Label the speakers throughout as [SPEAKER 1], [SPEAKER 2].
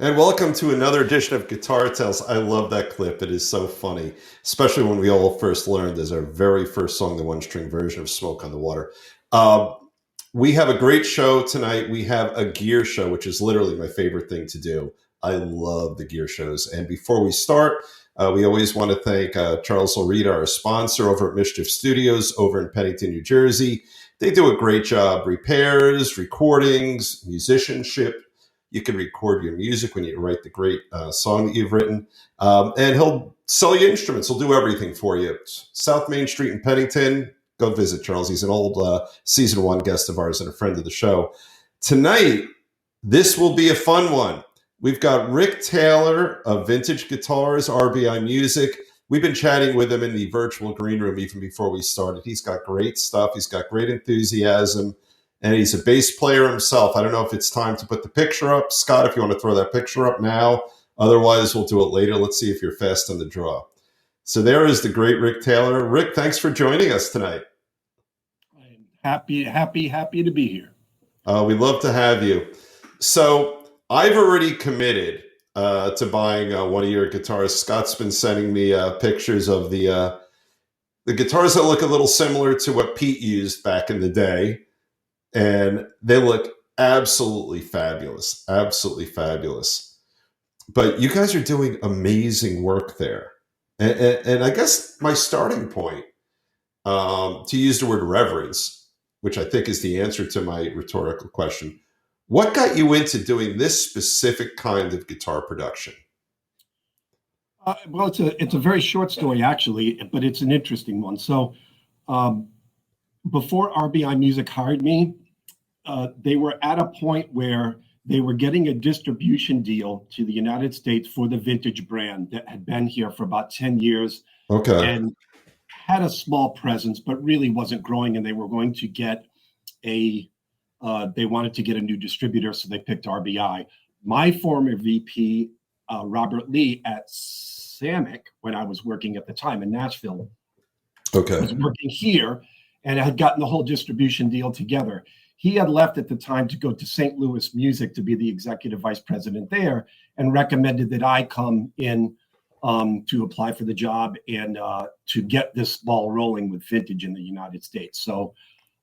[SPEAKER 1] And welcome to another edition of Guitar Tales. I love that clip. It is so funny, especially when we all first learned as our very first song, the one-string version of Smoke on the Water. We have a great show tonight. We have a gear show, which is literally my favorite thing to do. I love the gear shows. And before we start, we always want to thank Charles Lorita, our sponsor over at Mischief Studios over in Pennington, New Jersey. They do a great job. Repairs, recordings, musicianship. You can record your music when you write the great song that you've written. And he'll sell you instruments. He'll do everything for you. South Main Street in Pennington. Go visit Charles. He's an old season one guest of ours and a friend of the show. Tonight, this will be a fun one. We've got Rick Taylor of Vintage Guitars, RBI Music. We've been chatting with him in the virtual green room even before we started. He's got great stuff. He's got great enthusiasm. And he's a bass player himself. I don't know if it's time to put the picture up. Scott, if you want to throw that picture up now. Otherwise, we'll do it later. Let's see if you're fast on the draw. So there is the great Rick Taylor. Rick, thanks for joining us tonight.
[SPEAKER 2] I'm happy to be here.
[SPEAKER 1] We'd love to have you. So I've already committed to buying one of your guitars. Scott's been sending me pictures of the guitars that look a little similar to what Pete used back in the day. And they look absolutely fabulous, absolutely fabulous. But you guys are doing amazing work there. And I guess my starting point, to use the word reverence, which I think is the answer to my rhetorical question, what got you into doing this specific kind of guitar production?
[SPEAKER 2] Well, it's a very short story, actually, but it's an interesting one. So before RBI Music hired me, they were at a point where they were getting a distribution deal to the United States for the Vintage brand that had been here for about 10 years.
[SPEAKER 1] Okay.
[SPEAKER 2] And had a small presence, but really wasn't growing. And they were going to get they wanted to get a new distributor, so they picked RBI. My former VP, Robert Lee at Samick, when I was working at the time in Nashville, was working here and had gotten the whole distribution deal together. He had left at the time to go to St. Louis Music to be the executive vice president there, and recommended that I come in to apply for the job and to get this ball rolling with vintage in the United States. So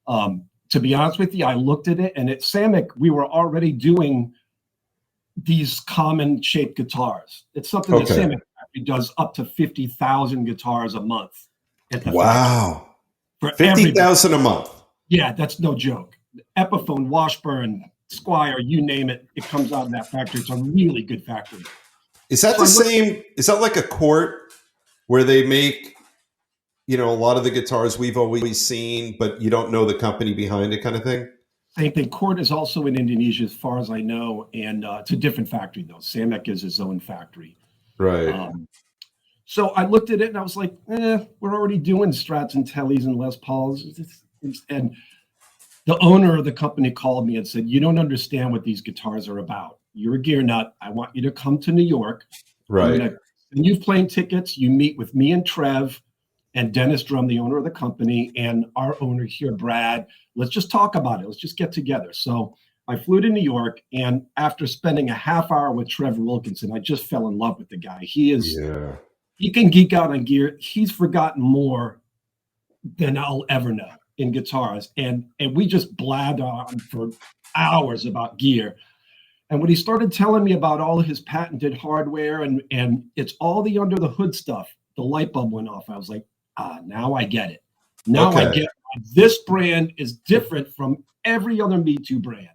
[SPEAKER 2] to be honest with you, I looked at it, and at Samick, we were already doing these common shaped guitars. It's something that Samick factory does up to 50,000 guitars a month. At the
[SPEAKER 1] wow. 50,000 a month.
[SPEAKER 2] Yeah, that's no joke. Epiphone, Washburn, Squire, you name it, it comes out of that factory. It's a really good factory.
[SPEAKER 1] Is that same? Is that like a Court where they make, a lot of the guitars we've always seen, but you don't know the company behind it kind of thing?
[SPEAKER 2] Same thing. Court is also in Indonesia, as far as I know, and it's a different factory, though. Samick is his own factory.
[SPEAKER 1] Right.
[SPEAKER 2] So I looked at it, and I was like, we're already doing Strats and Tellys and Les Pauls. And the owner of the company called me and said, you don't understand what these guitars are about. You're a gear nut. I want you to come to New York.
[SPEAKER 1] Right.
[SPEAKER 2] And you've plane tickets. You meet with me and Trev and Dennis Drum, the owner of the company, and our owner here, Brad. Let's just talk about it. Let's just get together. So I flew to New York, and after spending a half hour with Trevor Wilkinson, I just fell in love with the guy. He can geek out on gear. He's forgotten more than I'll ever know in guitars, and we just blabbed on for hours about gear. And when he started telling me about all of his patented hardware and it's all the under the hood stuff, the light bulb went off. I was like, now I get it. Now I get why this brand is different from every other Me Too brand.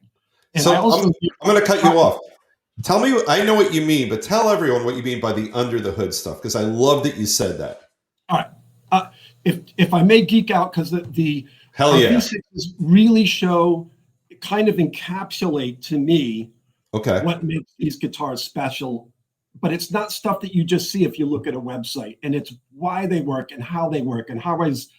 [SPEAKER 2] And
[SPEAKER 1] so I'm going to cut you off. Tell me, I know what you mean, but tell everyone what you mean by the under the hood stuff, because I love that you said that.
[SPEAKER 2] All right. If I may geek out, because the
[SPEAKER 1] Hell yeah.
[SPEAKER 2] V6s really kind of encapsulate to me
[SPEAKER 1] Okay.
[SPEAKER 2] what makes these guitars special. But it's not stuff that you just see if you look at a website. And it's why they work and how they work and how I was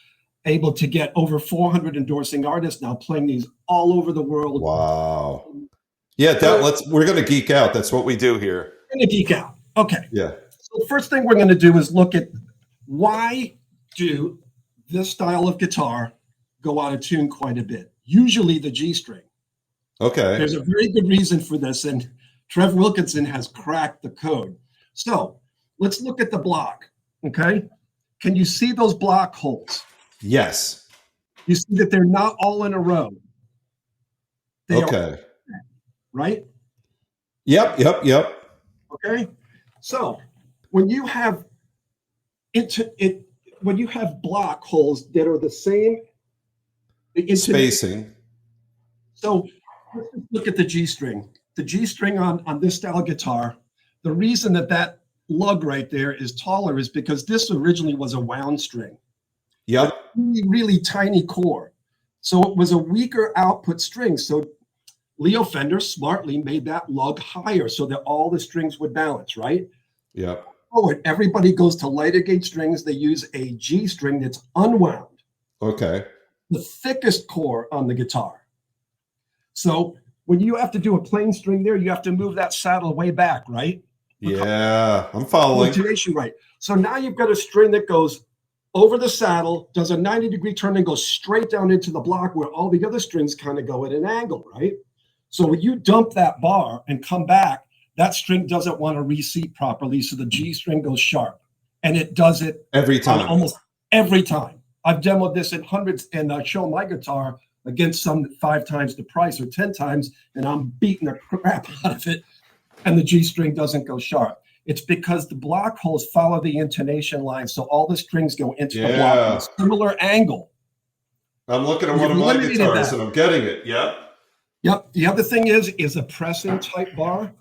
[SPEAKER 2] able to get over 400 endorsing artists now playing these all over the world.
[SPEAKER 1] Wow. Yeah, we're going to geek out. That's what we do here.
[SPEAKER 2] We're going to geek out. Okay.
[SPEAKER 1] Yeah.
[SPEAKER 2] So the first thing we're going to do is look at why do this style of guitar go out of tune quite a bit? Usually the G string.
[SPEAKER 1] Okay.
[SPEAKER 2] There's a very good reason for this, and Trev Wilkinson has cracked the code. So let's look at the block, okay? Can you see those block holes?
[SPEAKER 1] Yes.
[SPEAKER 2] You see that they're not all in a row. They
[SPEAKER 1] okay.
[SPEAKER 2] Right?
[SPEAKER 1] Yep.
[SPEAKER 2] Okay. So when you have when you have block holes that are the same
[SPEAKER 1] spacing.
[SPEAKER 2] So let's look at the G string. The G string on this style guitar, the reason that lug right there is taller is because this originally was a wound string.
[SPEAKER 1] Yep.
[SPEAKER 2] Really, really tiny core. So it was a weaker output string. So Leo Fender smartly made that lug higher so that all the strings would balance, right?
[SPEAKER 1] Yep.
[SPEAKER 2] Forward, everybody goes to lighter gauge strings. They use a G string that's unwound.
[SPEAKER 1] Okay.
[SPEAKER 2] The thickest core on the guitar. So when you have to do a plain string there, you have to move that saddle way back, right?
[SPEAKER 1] Yeah, I'm following.
[SPEAKER 2] Right. So now you've got a string that goes over the saddle, does a 90-degree turn, and goes straight down into the block where all the other strings kind of go at an angle, right? So when you dump that bar and come back, that string doesn't want to reseat properly, so the G string goes sharp. And it does it
[SPEAKER 1] every time.
[SPEAKER 2] Almost every time. I've demoed this in hundreds and shown my guitar against some 5 times the price or 10 times, and I'm beating the crap out of it, and the G string doesn't go sharp. It's because the block holes follow the intonation line, so all the strings go into the block at a similar angle.
[SPEAKER 1] I'm looking at one of my guitars, and I'm getting it. Yep.
[SPEAKER 2] Yep. The other thing is a pressing type bar.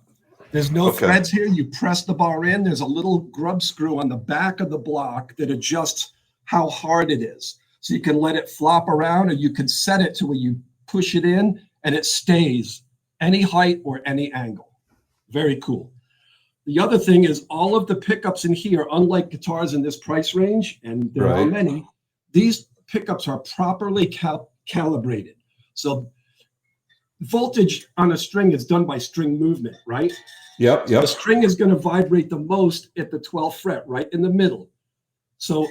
[SPEAKER 2] There's no threads here. You press the bar in. There's a little grub screw on the back of the block that adjusts how hard it is. So you can let it flop around, or you can set it to where you push it in and it stays any height or any angle. Very cool. The other thing is all of the pickups in here, unlike guitars in this price range, and there are many, these pickups are properly calibrated. So voltage on a string is done by string movement, right?
[SPEAKER 1] Yep.
[SPEAKER 2] The string is going to vibrate the most at the 12th fret, right in the middle. So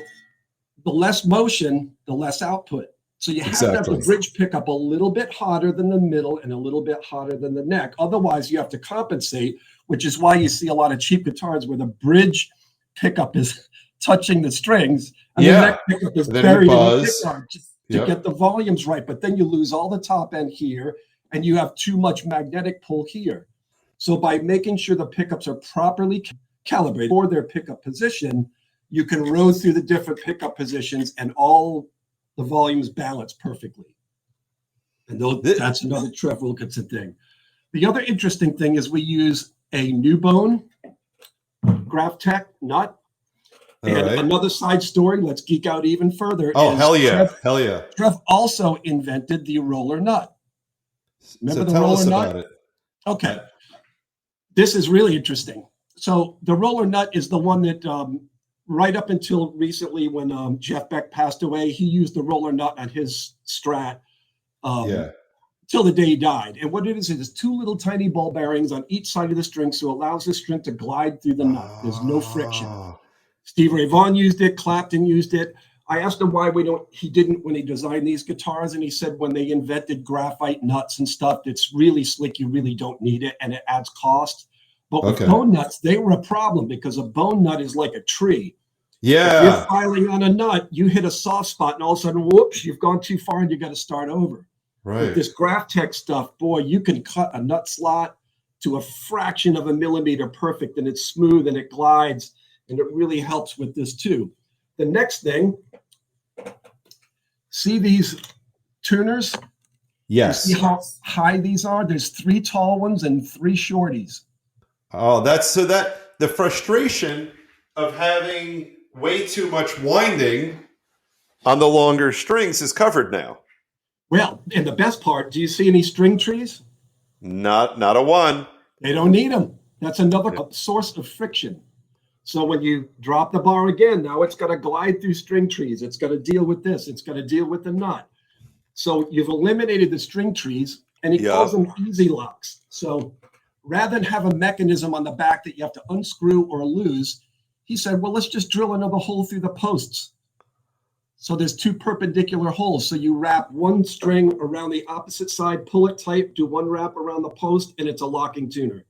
[SPEAKER 2] the less motion, the less output. So you have to have the bridge pickup a little bit hotter than the middle and a little bit hotter than the neck. Otherwise, you have to compensate, which is why you see a lot of cheap guitars where the bridge pickup is touching the strings and the neck pickup is buried in the pickup to get the volumes right. But then you lose all the top end here and you have too much magnetic pull here. So by making sure the pickups are properly calibrated for their pickup position, you can row through the different pickup positions and all the volumes balance perfectly. And that's another Trev Wilkinson thing. The other interesting thing is we use a new bone Graphtec nut. And another side story, let's geek out even further.
[SPEAKER 1] Oh, hell yeah.
[SPEAKER 2] Trev also invented the roller nut. Remember the roller nut?
[SPEAKER 1] About it.
[SPEAKER 2] Okay. This is really interesting. So the roller nut is the one that right up until recently when Jeff Beck passed away, he used the roller nut on his Strat till the day he died. And what it is 2 little tiny ball bearings on each side of the string, so it allows the string to glide through the nut. There's no friction. Steve Ray Vaughan used it. Clapton used it. I asked him why he didn't when he designed these guitars, and he said when they invented graphite nuts and stuff, it's really slick. You really don't need it, and it adds cost. But with bone nuts, they were a problem because a bone nut is like a tree.
[SPEAKER 1] Yeah.
[SPEAKER 2] If you're filing on a nut, you hit a soft spot, and all of a sudden, whoops, you've gone too far, and you got to start over.
[SPEAKER 1] Right.
[SPEAKER 2] With this Graphtec stuff, boy, you can cut a nut slot to a fraction of a millimeter perfect, and it's smooth and it glides, and it really helps with this too. The next thing, see these tuners?
[SPEAKER 1] Yes.
[SPEAKER 2] You see how high these are? There's 3 tall ones and 3 shorties.
[SPEAKER 1] Oh, that the frustration of having way too much winding on the longer strings is covered now.
[SPEAKER 2] Well, and the best part, do you see any string trees?
[SPEAKER 1] Not a one.
[SPEAKER 2] They don't need them. That's another source of friction. So when you drop the bar again, now it's got to glide through string trees. It's got to deal with this. It's got to deal with the nut. So you've eliminated the string trees, and he calls them easy locks. So rather than have a mechanism on the back that you have to unscrew or lose, he said, well, let's just drill another hole through the posts. So there's two perpendicular holes. So you wrap one string around the opposite side, pull it tight, do one wrap around the post, and it's a locking tuner.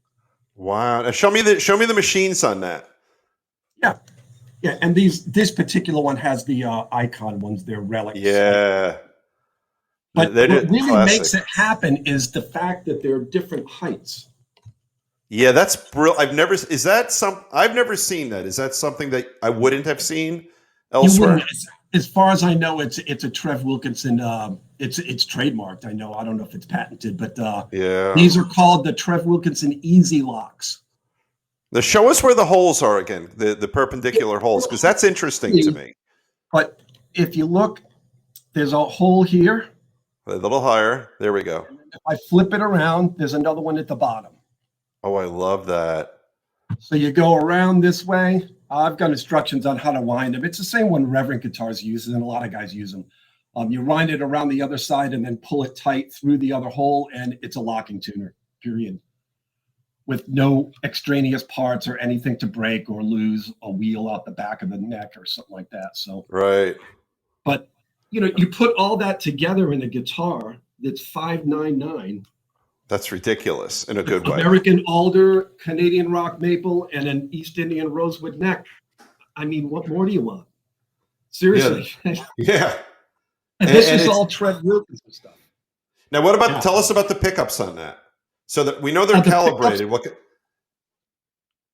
[SPEAKER 1] Wow. Now show me the machines on that.
[SPEAKER 2] Yeah. Yeah. And this particular one has the icon ones, they're relics.
[SPEAKER 1] Yeah.
[SPEAKER 2] But what really makes it happen is the fact that they're different heights.
[SPEAKER 1] Yeah, that's brilliant. I've never seen that. Is that something that I wouldn't have seen elsewhere?
[SPEAKER 2] As far as I know, it's a Trev Wilkinson. It's trademarked. I don't know if it's patented, but these are called the Trev Wilkinson Easy Locks.
[SPEAKER 1] Now show us where the holes are again, the perpendicular holes, because that's interesting to me.
[SPEAKER 2] But if you look, there's a hole here.
[SPEAKER 1] A little higher. There we go.
[SPEAKER 2] If I flip it around, there's another one at the bottom.
[SPEAKER 1] Oh, I love that.
[SPEAKER 2] So you go around this way. I've got instructions on how to wind them. It's the same one Reverend Guitars uses, and a lot of guys use them. You wind it around the other side and then pull it tight through the other hole, and it's a locking tuner, period. With no extraneous parts or anything to break or lose a wheel out the back of the neck or something like that. So
[SPEAKER 1] right.
[SPEAKER 2] But you put all that together in a guitar that's $599.
[SPEAKER 1] That's ridiculous in a good way.
[SPEAKER 2] American alder, Canadian rock maple, and an East Indian rosewood neck. I mean, what more do you want? Seriously.
[SPEAKER 1] Yeah.
[SPEAKER 2] And this is all Trev Wilkinson stuff.
[SPEAKER 1] Now, what about? Tell us about the pickups on that, so that we know they're calibrated.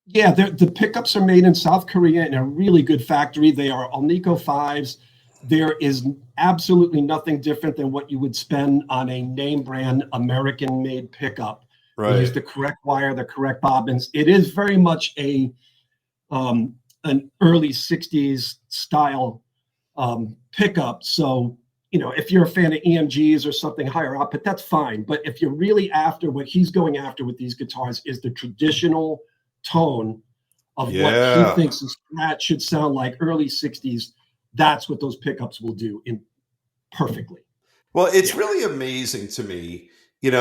[SPEAKER 2] The pickups are made in South Korea in a really good factory. They are Alnico 5s. There is absolutely nothing different than what you would spend on a name brand American-made pickup.
[SPEAKER 1] Right.
[SPEAKER 2] Use the correct wire, the correct bobbins. It is very much an early 60s style pickup. So, if you're a fan of EMGs or something higher up, but that's fine. But if you're really after what he's going after with these guitars is the traditional tone of what he thinks a Strat should sound like early 60s, that's what those pickups will do perfectly.
[SPEAKER 1] Well, it's really amazing to me, in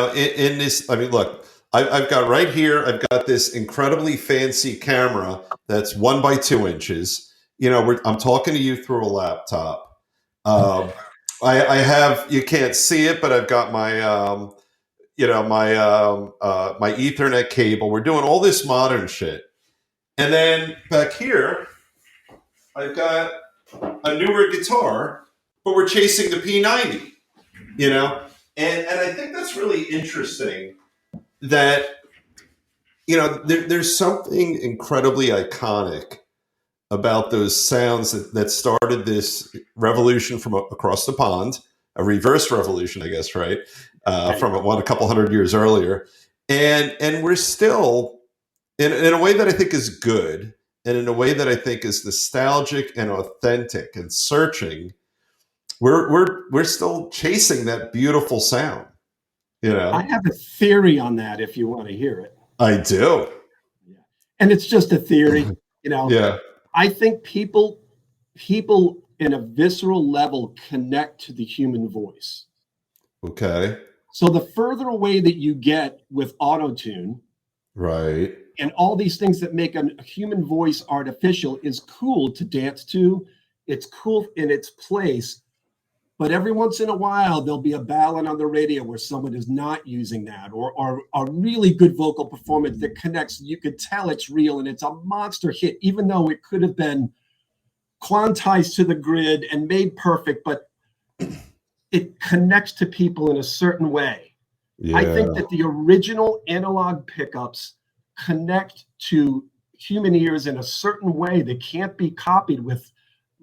[SPEAKER 1] this. I mean, look, I've got right here, I've got this incredibly fancy camera that's 1 by 2 inches. I'm talking to you through a laptop. I have, you can't see it, but I've got my, my Ethernet cable. We're doing all this modern shit. And then back here, I've got a newer guitar, but we're chasing the P90, and I think that's really interesting that, there's something incredibly iconic about those sounds that started this revolution from across the pond, a reverse revolution, I guess, right? From a couple hundred years earlier. And we're still, in a way that I think is good, and in a way that I think is nostalgic and authentic and searching, we're still chasing that beautiful sound.
[SPEAKER 2] I have a theory on that if you want to hear it.
[SPEAKER 1] I do.
[SPEAKER 2] Yeah. And it's just a theory,
[SPEAKER 1] Yeah.
[SPEAKER 2] I think people in a visceral level connect to the human voice.
[SPEAKER 1] Okay.
[SPEAKER 2] So the further away that you get with auto-tune,
[SPEAKER 1] right,
[SPEAKER 2] and all these things that make a human voice artificial is cool to dance to. It's cool in its place. But every once in a while, there'll be a ballad on the radio where someone is not using that, or a really good vocal performance that connects. You could tell it's real and it's a monster hit, even though it could have been quantized to the grid and made perfect, but it connects to people in a certain way. Yeah. I think that the original analog pickups connect to human ears in a certain way that can't be copied with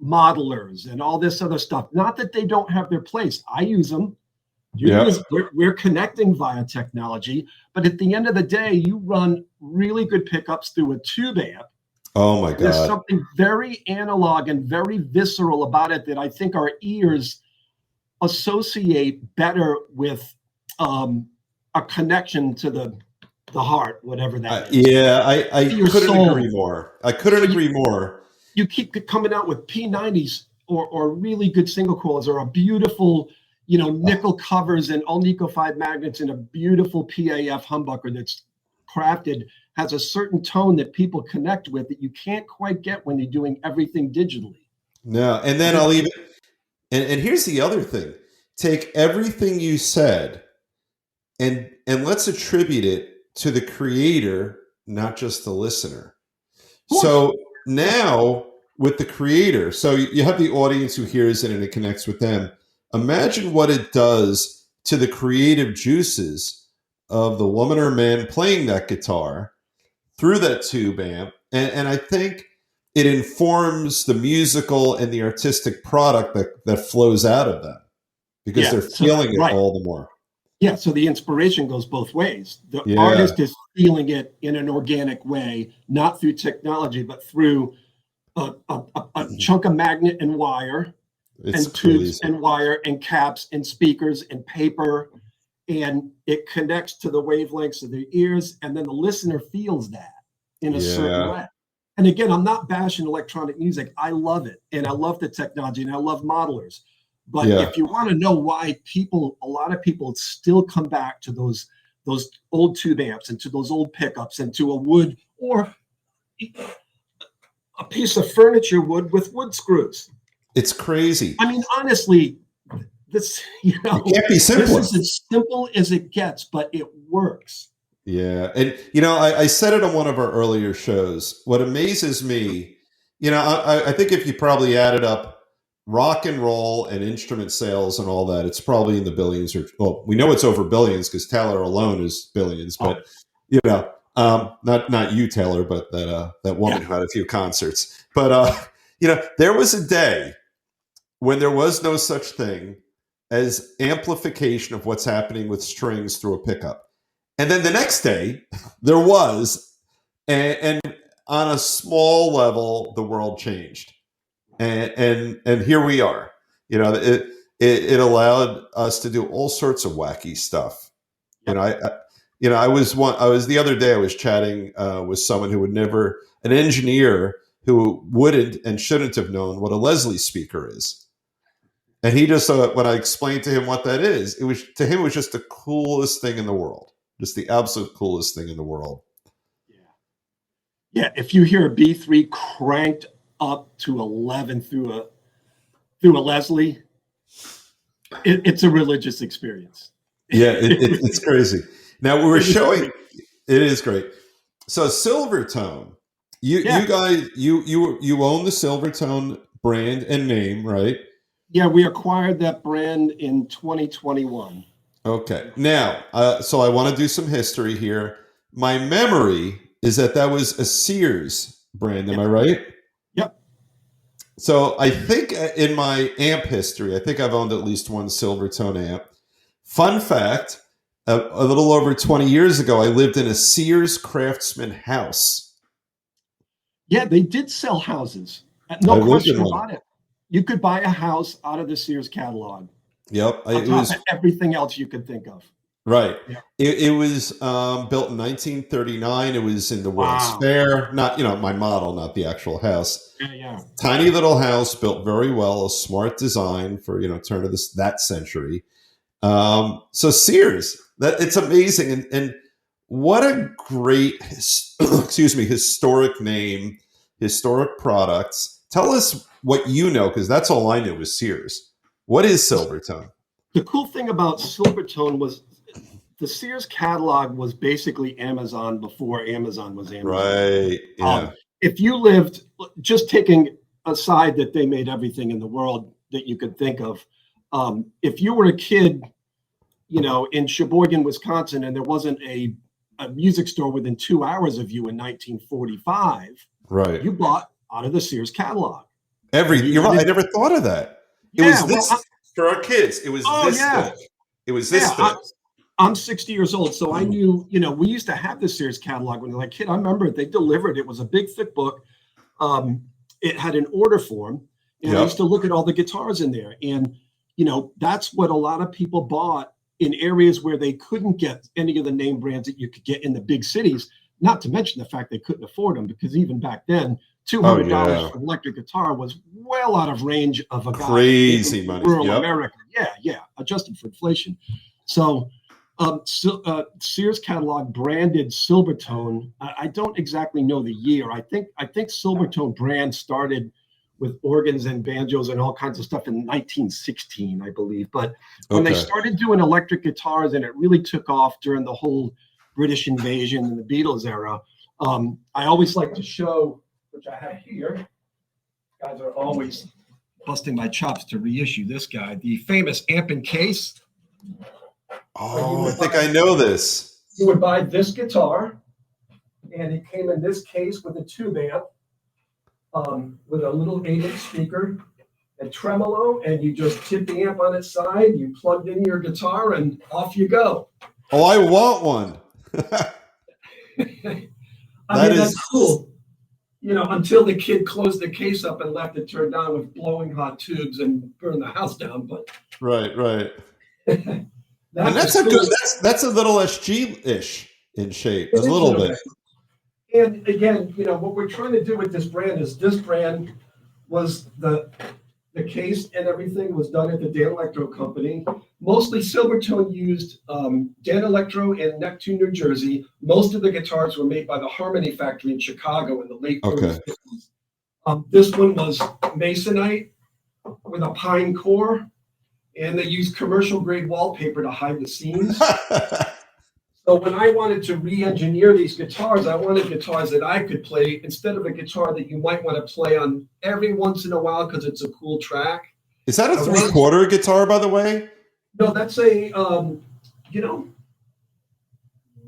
[SPEAKER 2] modelers and all this other stuff. Not that they don't have their place. I use them. We're connecting via technology, but at the end of the day, you run really good pickups through a tube amp.
[SPEAKER 1] Oh my God.
[SPEAKER 2] There's something very analog and very visceral about it that I think our ears associate better with a connection to the the heart, whatever that is.
[SPEAKER 1] Yeah, I
[SPEAKER 2] Your
[SPEAKER 1] couldn't agree
[SPEAKER 2] soul.
[SPEAKER 1] more. I couldn't
[SPEAKER 2] So
[SPEAKER 1] agree more.
[SPEAKER 2] you keep coming out with P90s or really good single coils or a beautiful, nickel covers and all nickel 5 magnets and a beautiful PAF humbucker that's crafted, has a certain tone that people connect with that you can't quite get when you're doing everything digitally.
[SPEAKER 1] No, and then I'll even and here's the other thing. Take everything you said and let's attribute it to the creator, not just the listener. So now with the creator, so you have the audience who hears it and it connects with them. Imagine what it does to the creative juices of the woman or man playing that guitar through that tube amp. And I think it informs the musical and the artistic product that flows out of them because they're feeling it all the more.
[SPEAKER 2] Yeah, so the inspiration goes both ways. The artist is feeling it in an organic way, not through technology, but through a chunk of magnet and wire, and tubes and wire and caps and speakers and paper, and it connects to the wavelengths of their ears, and then the listener feels that in a certain way. And again, I'm not bashing electronic music. I love it, and I love the technology, and I love modelers. But if you want to know why a lot of people still come back to those old tube amps and to those old pickups and to a wood or a piece of furniture wood with wood screws.
[SPEAKER 1] It's crazy.
[SPEAKER 2] I mean, honestly, this,
[SPEAKER 1] it can't be simpler.
[SPEAKER 2] This is as simple as it gets, but it works.
[SPEAKER 1] Yeah. And, I said it on one of our earlier shows. What amazes me, I think if you probably added up rock and roll and instrument sales and all that, it's probably in the billions, or well, we know it's over billions because Taylor alone is billions, but not you, Taylor, but that woman who had a few concerts. But there was a day when there was no such thing as amplification of what's happening with strings through a pickup. And then the next day there was, and on a small level, the world changed. And here we are. It allowed us to do all sorts of wacky stuff. I was the other day I was chatting with someone who an engineer who wouldn't and shouldn't have known what a Leslie speaker is. And he just when I explained to him what that is, it was just the coolest thing in the world, just the absolute coolest thing in the world.
[SPEAKER 2] Yeah. If you hear a B3 cranked up to 11 through a Leslie, it's a religious experience.
[SPEAKER 1] Yeah, it's crazy. Now we were showing it is great. So Silvertone, you guys you own the Silvertone brand and name, right?
[SPEAKER 2] Yeah, we acquired that brand in 2021.
[SPEAKER 1] Okay. Now, so I want to do some history here. My memory is that was a Sears brand. Am I right?
[SPEAKER 2] Yep.
[SPEAKER 1] So I think in my amp history, I think I've owned at least one Silvertone amp. Fun fact, a little over 20 years ago, I lived in a Sears Craftsman house.
[SPEAKER 2] Yeah, they did sell houses. No question about it. You could buy a house out of the Sears catalog.
[SPEAKER 1] Yep.
[SPEAKER 2] It was everything else you could think of.
[SPEAKER 1] Right. Yeah. It was built in 1939. It was in the World's Fair. Not, my model, not the actual house.
[SPEAKER 2] Yeah.
[SPEAKER 1] Tiny little house, built very well, a smart design for, turn of that century. So Sears, it's amazing. And what a great, historic name, historic products. Tell us what you know, because that's all I knew was Sears. What is Silvertone?
[SPEAKER 2] The cool thing about Silvertone was the Sears catalog was basically Amazon before Amazon was Amazon.
[SPEAKER 1] Right. Yeah.
[SPEAKER 2] If you lived, just taking aside that they made everything in the world that you could think of, if you were a kid, in Sheboygan, Wisconsin, and there wasn't a music store within 2 hours of you in 1945, right? You bought out of the Sears catalog.
[SPEAKER 1] You're right. I never thought of that. It was this for our kids. It was this thick. It was this thick.
[SPEAKER 2] I'm 60 years old, so I knew, we used to have the Sears catalog when I was a kid. I remember they delivered. It was a big, thick book. It had an order form, and I used to look at all the guitars in there. And, that's what a lot of people bought in areas where they couldn't get any of the name brands that you could get in the big cities, not to mention the fact they couldn't afford them, because even back then, $200 for an electric guitar was well out of range of a guy
[SPEAKER 1] crazy
[SPEAKER 2] in
[SPEAKER 1] money.
[SPEAKER 2] rural America. Yeah, adjusted for inflation. So Sears catalog branded Silvertone. I don't exactly know the year. I think Silvertone brand started with organs and banjos and all kinds of stuff in 1916, I believe. But when they started doing electric guitars, and it really took off during the whole British invasion and the Beatles era, I always like to show, which I have here. Guys are always busting my chops to reissue this guy, the famous amp and case.
[SPEAKER 1] Oh, I think I know this.
[SPEAKER 2] You would buy this guitar, and it came in this case with a tube amp, with a little 8-inch speaker and tremolo, and you just tip the amp on its side, you plugged in your guitar, and off you go.
[SPEAKER 1] Oh, I want one.
[SPEAKER 2] That's cool. You know, until the kid closed the case up and left it turned on with blowing hot tubes and burned the house down. But
[SPEAKER 1] right. And that's a good. That's a little SG-ish in shape, a little bit.
[SPEAKER 2] And again, you know, what we're trying to do with this brand is, this brand was the case and everything was done at the Dan Electro Company. Mostly Silvertone used Dan Electro in Neptune, New Jersey. Most of the guitars were made by the Harmony Factory in Chicago in the late 40s. This one was Masonite with a pine core, and they used commercial grade wallpaper to hide the seams. So when I wanted to re-engineer these guitars, I wanted guitars that I could play instead of a guitar that you might want to play on every once in a while because it's a cool track.
[SPEAKER 1] Is that a 3/4 guitar, by the way?
[SPEAKER 2] No, that's a,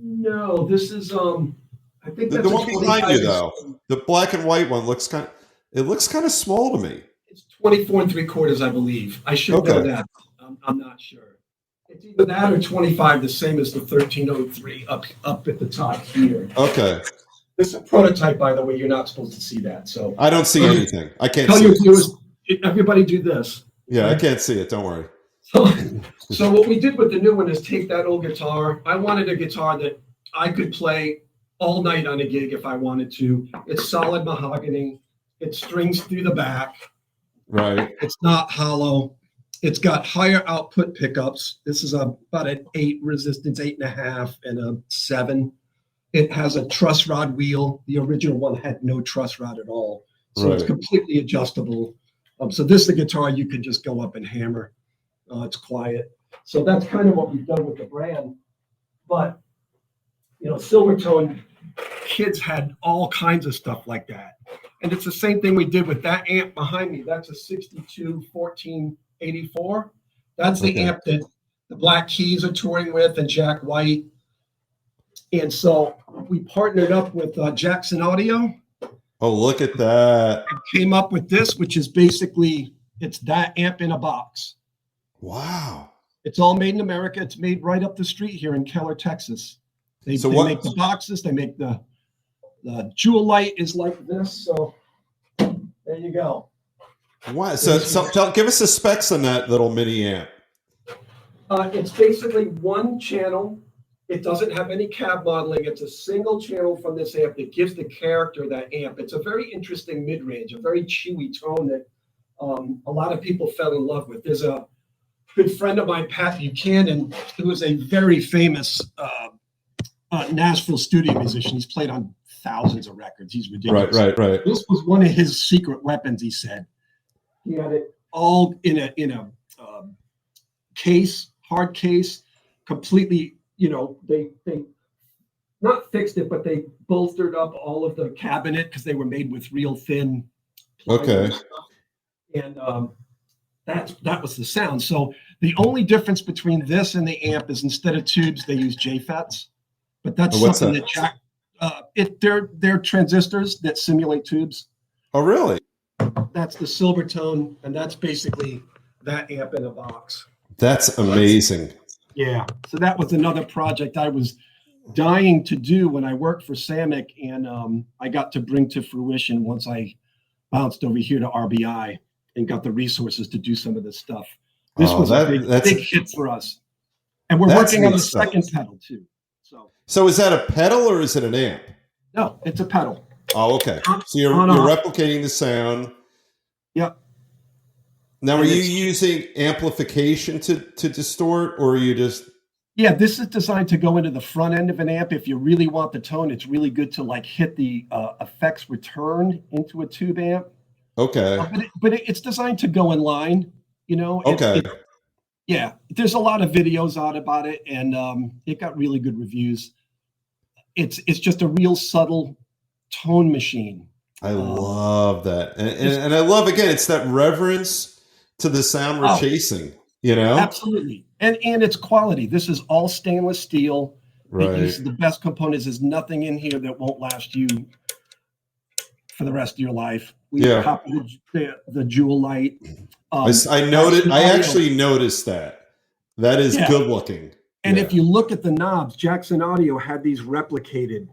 [SPEAKER 2] no, this is, I think that's
[SPEAKER 1] the one behind you, though. The black and white one looks kind of small to me.
[SPEAKER 2] It's 24 3/4, I believe. I should know that. I'm not sure. It's either that or 25, the same as the 1303 up at the top here.
[SPEAKER 1] Okay.
[SPEAKER 2] This is a prototype, by the way. You're not supposed to see that. So
[SPEAKER 1] I don't see anything. I can't
[SPEAKER 2] tell
[SPEAKER 1] see
[SPEAKER 2] your viewers, everybody do this.
[SPEAKER 1] Yeah, I can't see it. Don't worry.
[SPEAKER 2] So what we did with the new one is take that old guitar. I wanted a guitar that I could play all night on a gig if I wanted to. It's solid mahogany. It strings through the back.
[SPEAKER 1] Right.
[SPEAKER 2] It's not hollow. It's got higher output pickups. This is about an 8 resistance, 8.5, and a 7. It has a truss rod wheel. The original one had no truss rod at all. So It's completely adjustable. So this is a guitar you could just go up and hammer. It's quiet. So that's kind of what we've done with the brand. But, you know, Silvertone, kids had all kinds of stuff like that. And it's the same thing we did with that amp behind me. That's a 62 1484. That's the amp that the Black Keys are touring with and Jack White. And so we partnered up with Jackson Audio.
[SPEAKER 1] Oh, look at that.
[SPEAKER 2] And came up with this, which is basically, it's that amp in a box.
[SPEAKER 1] Wow.
[SPEAKER 2] It's all made in America. It's made right up the street here in Keller, Texas. They make the boxes. They make the jewel light is like this. So there you go.
[SPEAKER 1] Wow. So give us the specs on that little mini amp.
[SPEAKER 2] It's basically one channel. It doesn't have any cab modeling. It's a single channel from this amp that gives the character of that amp. It's a very interesting mid-range, a very chewy tone that a lot of people fell in love with. There's a good friend of mine, Pat Buchanan, who is a very famous Nashville studio musician. He's played on thousands of records. He's ridiculous.
[SPEAKER 1] Right.
[SPEAKER 2] This was one of his secret weapons, he said. He had it all in a case, hard case, completely, you know, they not fixed it, but they bolstered up all of the cabinet because they were made with real thin plywood. And that was the sound. So the only difference between this and the amp is instead of tubes, they use JFETs. But that's something that Jack, they're transistors that simulate tubes.
[SPEAKER 1] Oh, really?
[SPEAKER 2] That's the Silvertone, and that's basically that amp in a box.
[SPEAKER 1] That's amazing.
[SPEAKER 2] Yeah. So that was another project I was dying to do when I worked for Samick, and I got to bring to fruition once I bounced over here to RBI and got the resources to do some of this stuff. This was a big hit for us. And we're
[SPEAKER 1] That's
[SPEAKER 2] working on
[SPEAKER 1] neat
[SPEAKER 2] the
[SPEAKER 1] stuff.
[SPEAKER 2] second pedal too.
[SPEAKER 1] So is that a pedal or is it an amp?
[SPEAKER 2] No, it's a pedal.
[SPEAKER 1] Oh, okay. So you're replicating the sound.
[SPEAKER 2] Yep.
[SPEAKER 1] Now, are you using amplification to distort, or are you just?
[SPEAKER 2] Yeah, this is designed to go into the front end of an amp. If you really want the tone, it's really good to like hit the effects return into a tube amp.
[SPEAKER 1] Okay.
[SPEAKER 2] But it's designed to go in line, you know.
[SPEAKER 1] Okay.
[SPEAKER 2] Yeah, there's a lot of videos out about it, and it got really good reviews. It's just a real subtle tone machine.
[SPEAKER 1] I love that, and I love, again, it's that reverence to the sound we're chasing. You know,
[SPEAKER 2] absolutely, and it's quality. This is all stainless steel.
[SPEAKER 1] Right.
[SPEAKER 2] It uses the best components. There's nothing in here that won't last you for the rest of your life. We copied the Jewel Light.
[SPEAKER 1] I noticed. I actually noticed that. That is good looking.
[SPEAKER 2] And if you look at the knobs, Jackson Audio had these replicated.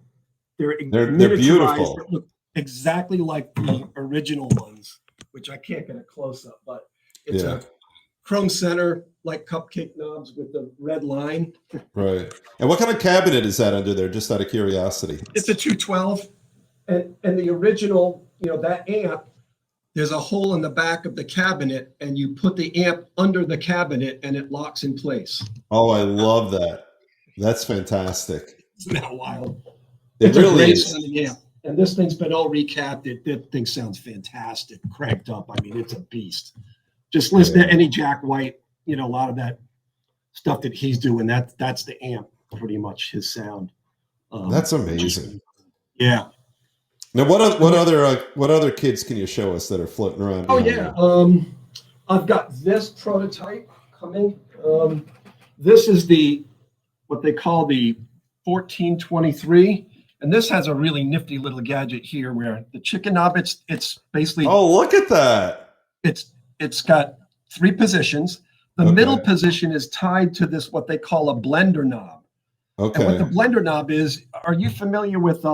[SPEAKER 2] They're
[SPEAKER 1] beautiful.
[SPEAKER 2] That look exactly like the original ones, which I can't get a close up, but it's a chrome center, like cupcake knobs with the red line.
[SPEAKER 1] Right. And what kind of cabinet is that under there, just out of curiosity?
[SPEAKER 2] It's a 212. And the original, you know, that amp, there's a hole in the back of the cabinet, and you put the amp under the cabinet and it locks in place.
[SPEAKER 1] Oh, I love that. That's fantastic.
[SPEAKER 2] Isn't that wild?
[SPEAKER 1] It really is.
[SPEAKER 2] Amp. And this thing's been all recapped. That thing sounds fantastic, cranked up. I mean, it's a beast. Just listen to any Jack White, you know, a lot of that stuff that he's doing. That's the amp, pretty much his sound.
[SPEAKER 1] That's amazing.
[SPEAKER 2] Yeah.
[SPEAKER 1] Now, what other kids can you show us that are floating around?
[SPEAKER 2] Oh yeah, I've got this prototype coming. This is what they call the 1423, and this has a really nifty little gadget here where the chicken knob. It's basically.
[SPEAKER 1] Oh, look at that!
[SPEAKER 2] It's got 3 positions. The middle position is tied to this what they call a blender knob.
[SPEAKER 1] Okay.
[SPEAKER 2] And what the blender knob is? Are you familiar with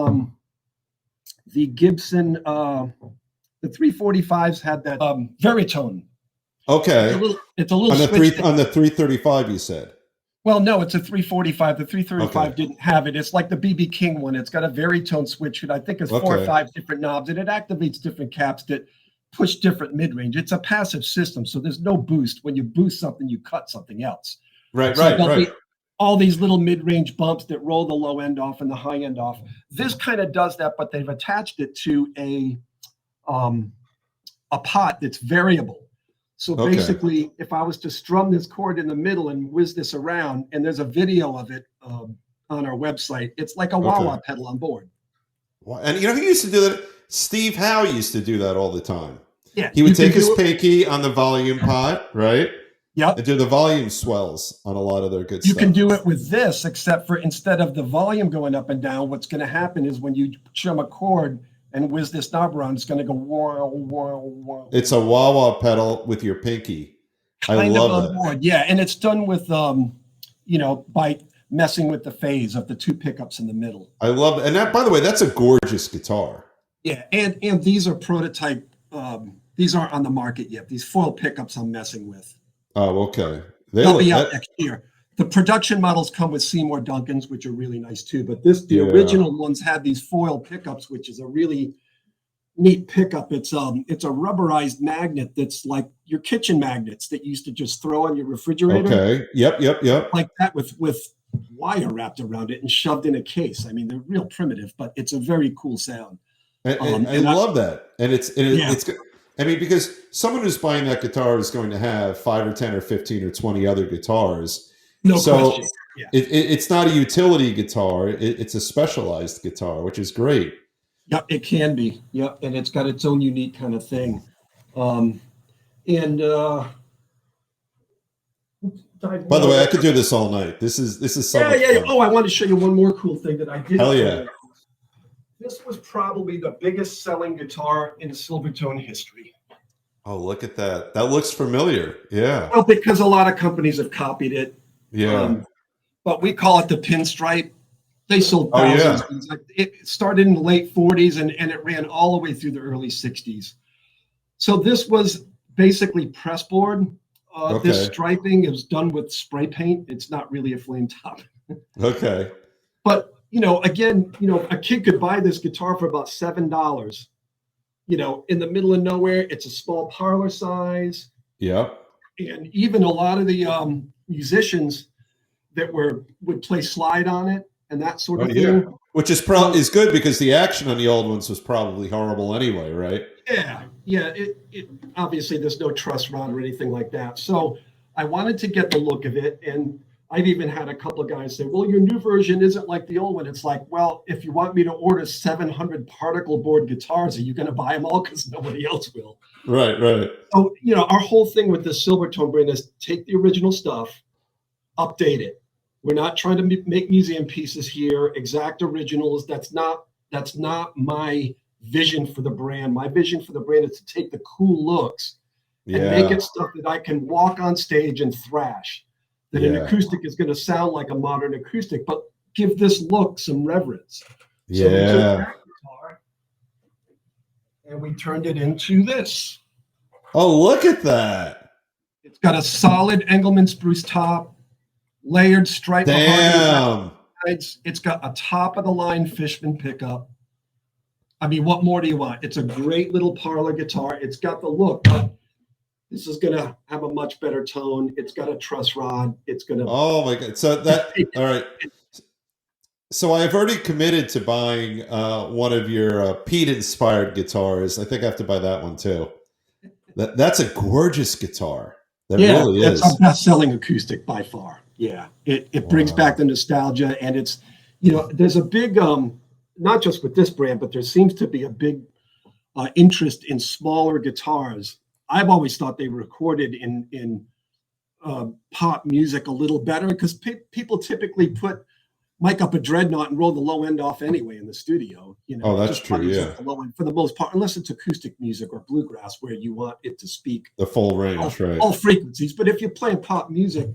[SPEAKER 2] the Gibson, the 345s had that Veritone.
[SPEAKER 1] Okay.
[SPEAKER 2] It's a little
[SPEAKER 1] on the 335, you said.
[SPEAKER 2] Well, no, it's a 345. The 335 didn't have it. It's like the BB King one. It's got a Veritone switch, and I think it's 4 or 5 different knobs, and it activates different caps that push different mid-range. It's a passive system, so there's no boost. When you boost something, you cut something else.
[SPEAKER 1] Right.
[SPEAKER 2] All these little mid-range bumps that roll the low end off and the high end off. This kind of does that, but they've attached it to a pot that's variable. So basically, if I was to strum this chord in the middle and whiz this around, and there's a video of it on our website, it's like a wah-wah pedal on board.
[SPEAKER 1] And you know who used to do that? Steve Howe used to do that all the time.
[SPEAKER 2] Yeah,
[SPEAKER 1] he would take his pinky on the volume pot, right?
[SPEAKER 2] Yep.
[SPEAKER 1] And do the volume swells on a lot of their good stuff.
[SPEAKER 2] You can do it with this, except for instead of the volume going up and down, what's going to happen is when you strum a chord and whiz this knob around, it's going to go wah, wah, wah.
[SPEAKER 1] It's a wah-wah pedal with your pinky. I love that.
[SPEAKER 2] Board. Yeah, and it's done with, by messing with the phase of the 2 pickups in the middle.
[SPEAKER 1] I love it. And that, by the way, that's a gorgeous guitar.
[SPEAKER 2] Yeah, and these are prototype. These aren't on the market yet. These foil pickups I'm messing with.
[SPEAKER 1] Oh, okay.
[SPEAKER 2] They'll be out next year. The production models come with Seymour Duncans, which are really nice too. But the original ones had these foil pickups, which is a really neat pickup. It's a rubberized magnet that's like your kitchen magnets that you used to just throw on your refrigerator.
[SPEAKER 1] Okay. Yep.
[SPEAKER 2] Like that with wire wrapped around it and shoved in a case. I mean, they're real primitive, but it's a very cool sound.
[SPEAKER 1] I love that. And it's I mean, because someone who's buying that guitar is going to have 5 or 10 or 15 or 20 other guitars.
[SPEAKER 2] No question.
[SPEAKER 1] Yeah. It's not a utility guitar. It's a specialized guitar, which is great.
[SPEAKER 2] Yep, it can be. Yep, and it's got its own unique kind of thing.
[SPEAKER 1] By the way, I could do this all night. This is so much fun.
[SPEAKER 2] Oh, I want to show you one more cool thing that I did.
[SPEAKER 1] Hell yeah.
[SPEAKER 2] This was probably the biggest selling guitar in Silvertone history.
[SPEAKER 1] Oh, look at that. That looks familiar. Yeah.
[SPEAKER 2] Well, because a lot of companies have copied it.
[SPEAKER 1] Yeah.
[SPEAKER 2] But we call it the pinstripe. They sold thousands. Oh, yeah. It started in the late 40s and it ran all the way through the early 60s. So this was basically pressboard. This
[SPEAKER 1] Okay.
[SPEAKER 2] striping is done with spray paint. It's not really a flame top.
[SPEAKER 1] Okay.
[SPEAKER 2] But, again, a kid could buy this guitar for about $7. In the middle of nowhere, it's a small parlor size.
[SPEAKER 1] Yep.
[SPEAKER 2] And even a lot of the musicians that would play slide on it and that sort
[SPEAKER 1] Oh
[SPEAKER 2] of
[SPEAKER 1] yeah.
[SPEAKER 2] thing.
[SPEAKER 1] Which is is good because the action on the old ones was probably horrible anyway, right?
[SPEAKER 2] Yeah. It obviously there's no truss rod or anything like that. So I wanted to get the look of it, and I've even had a couple of guys say, "Well, your new version isn't like the old one." It's like, well, if you want me to order 700 particle board guitars, are you going to buy them all? Because nobody else will.
[SPEAKER 1] Right. Right.
[SPEAKER 2] So our whole thing with the Silvertone brand is take the original stuff, update it. We're not trying to make museum pieces here, exact originals. That's not my vision for the brand. My vision for the brand is to take the cool looks and make
[SPEAKER 1] Yeah.
[SPEAKER 2] it stuff that I can walk on stage and thrash. That an
[SPEAKER 1] Yeah.
[SPEAKER 2] acoustic is going to sound like a modern acoustic, but give this look some reverence. So we took
[SPEAKER 1] Yeah.
[SPEAKER 2] that guitar and we turned it into this.
[SPEAKER 1] Oh, look at that.
[SPEAKER 2] It's got a solid Engelmann spruce top, layered stripe
[SPEAKER 1] Damn.
[SPEAKER 2] sides. It's got a top of the line Fishman pickup. I mean, what more do you want? It's a great little parlor guitar. It's got the look, but this is going to have a much better tone. It's got a truss rod. It's going to.
[SPEAKER 1] Oh my God. So all right. So I've already committed to buying one of your Pete inspired guitars. I think I have to buy that one too. That's a gorgeous guitar. That really is.
[SPEAKER 2] It's our best-selling acoustic by far. Yeah, it brings back the nostalgia, and it's there's a big not just with this brand, but there seems to be a big interest in smaller guitars. I've always thought they were recorded in pop music a little better because people typically mic up a dreadnought and roll the low end off anyway in the studio.
[SPEAKER 1] Oh, that's true. Yeah,
[SPEAKER 2] the low end for the most part, unless it's acoustic music or bluegrass where you want it to speak
[SPEAKER 1] the full range, right?
[SPEAKER 2] All frequencies. But if you're playing pop music,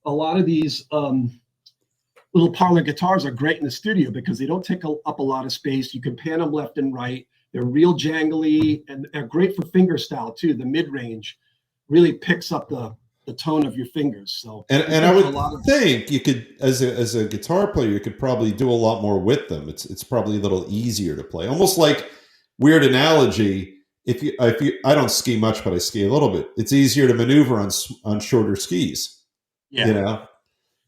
[SPEAKER 2] a lot of these little parlor guitars are great in the studio because they don't take up a lot of space. You can pan them left and right. They're real jangly, and they're great for finger style too. The mid range really picks up the tone of your fingers. So
[SPEAKER 1] and I would think you could, as a guitar player, you could probably do a lot more with them. It's probably a little easier to play. Almost like, weird analogy. If you I don't ski much, but I ski a little bit. It's easier to maneuver on shorter skis.
[SPEAKER 2] Yeah.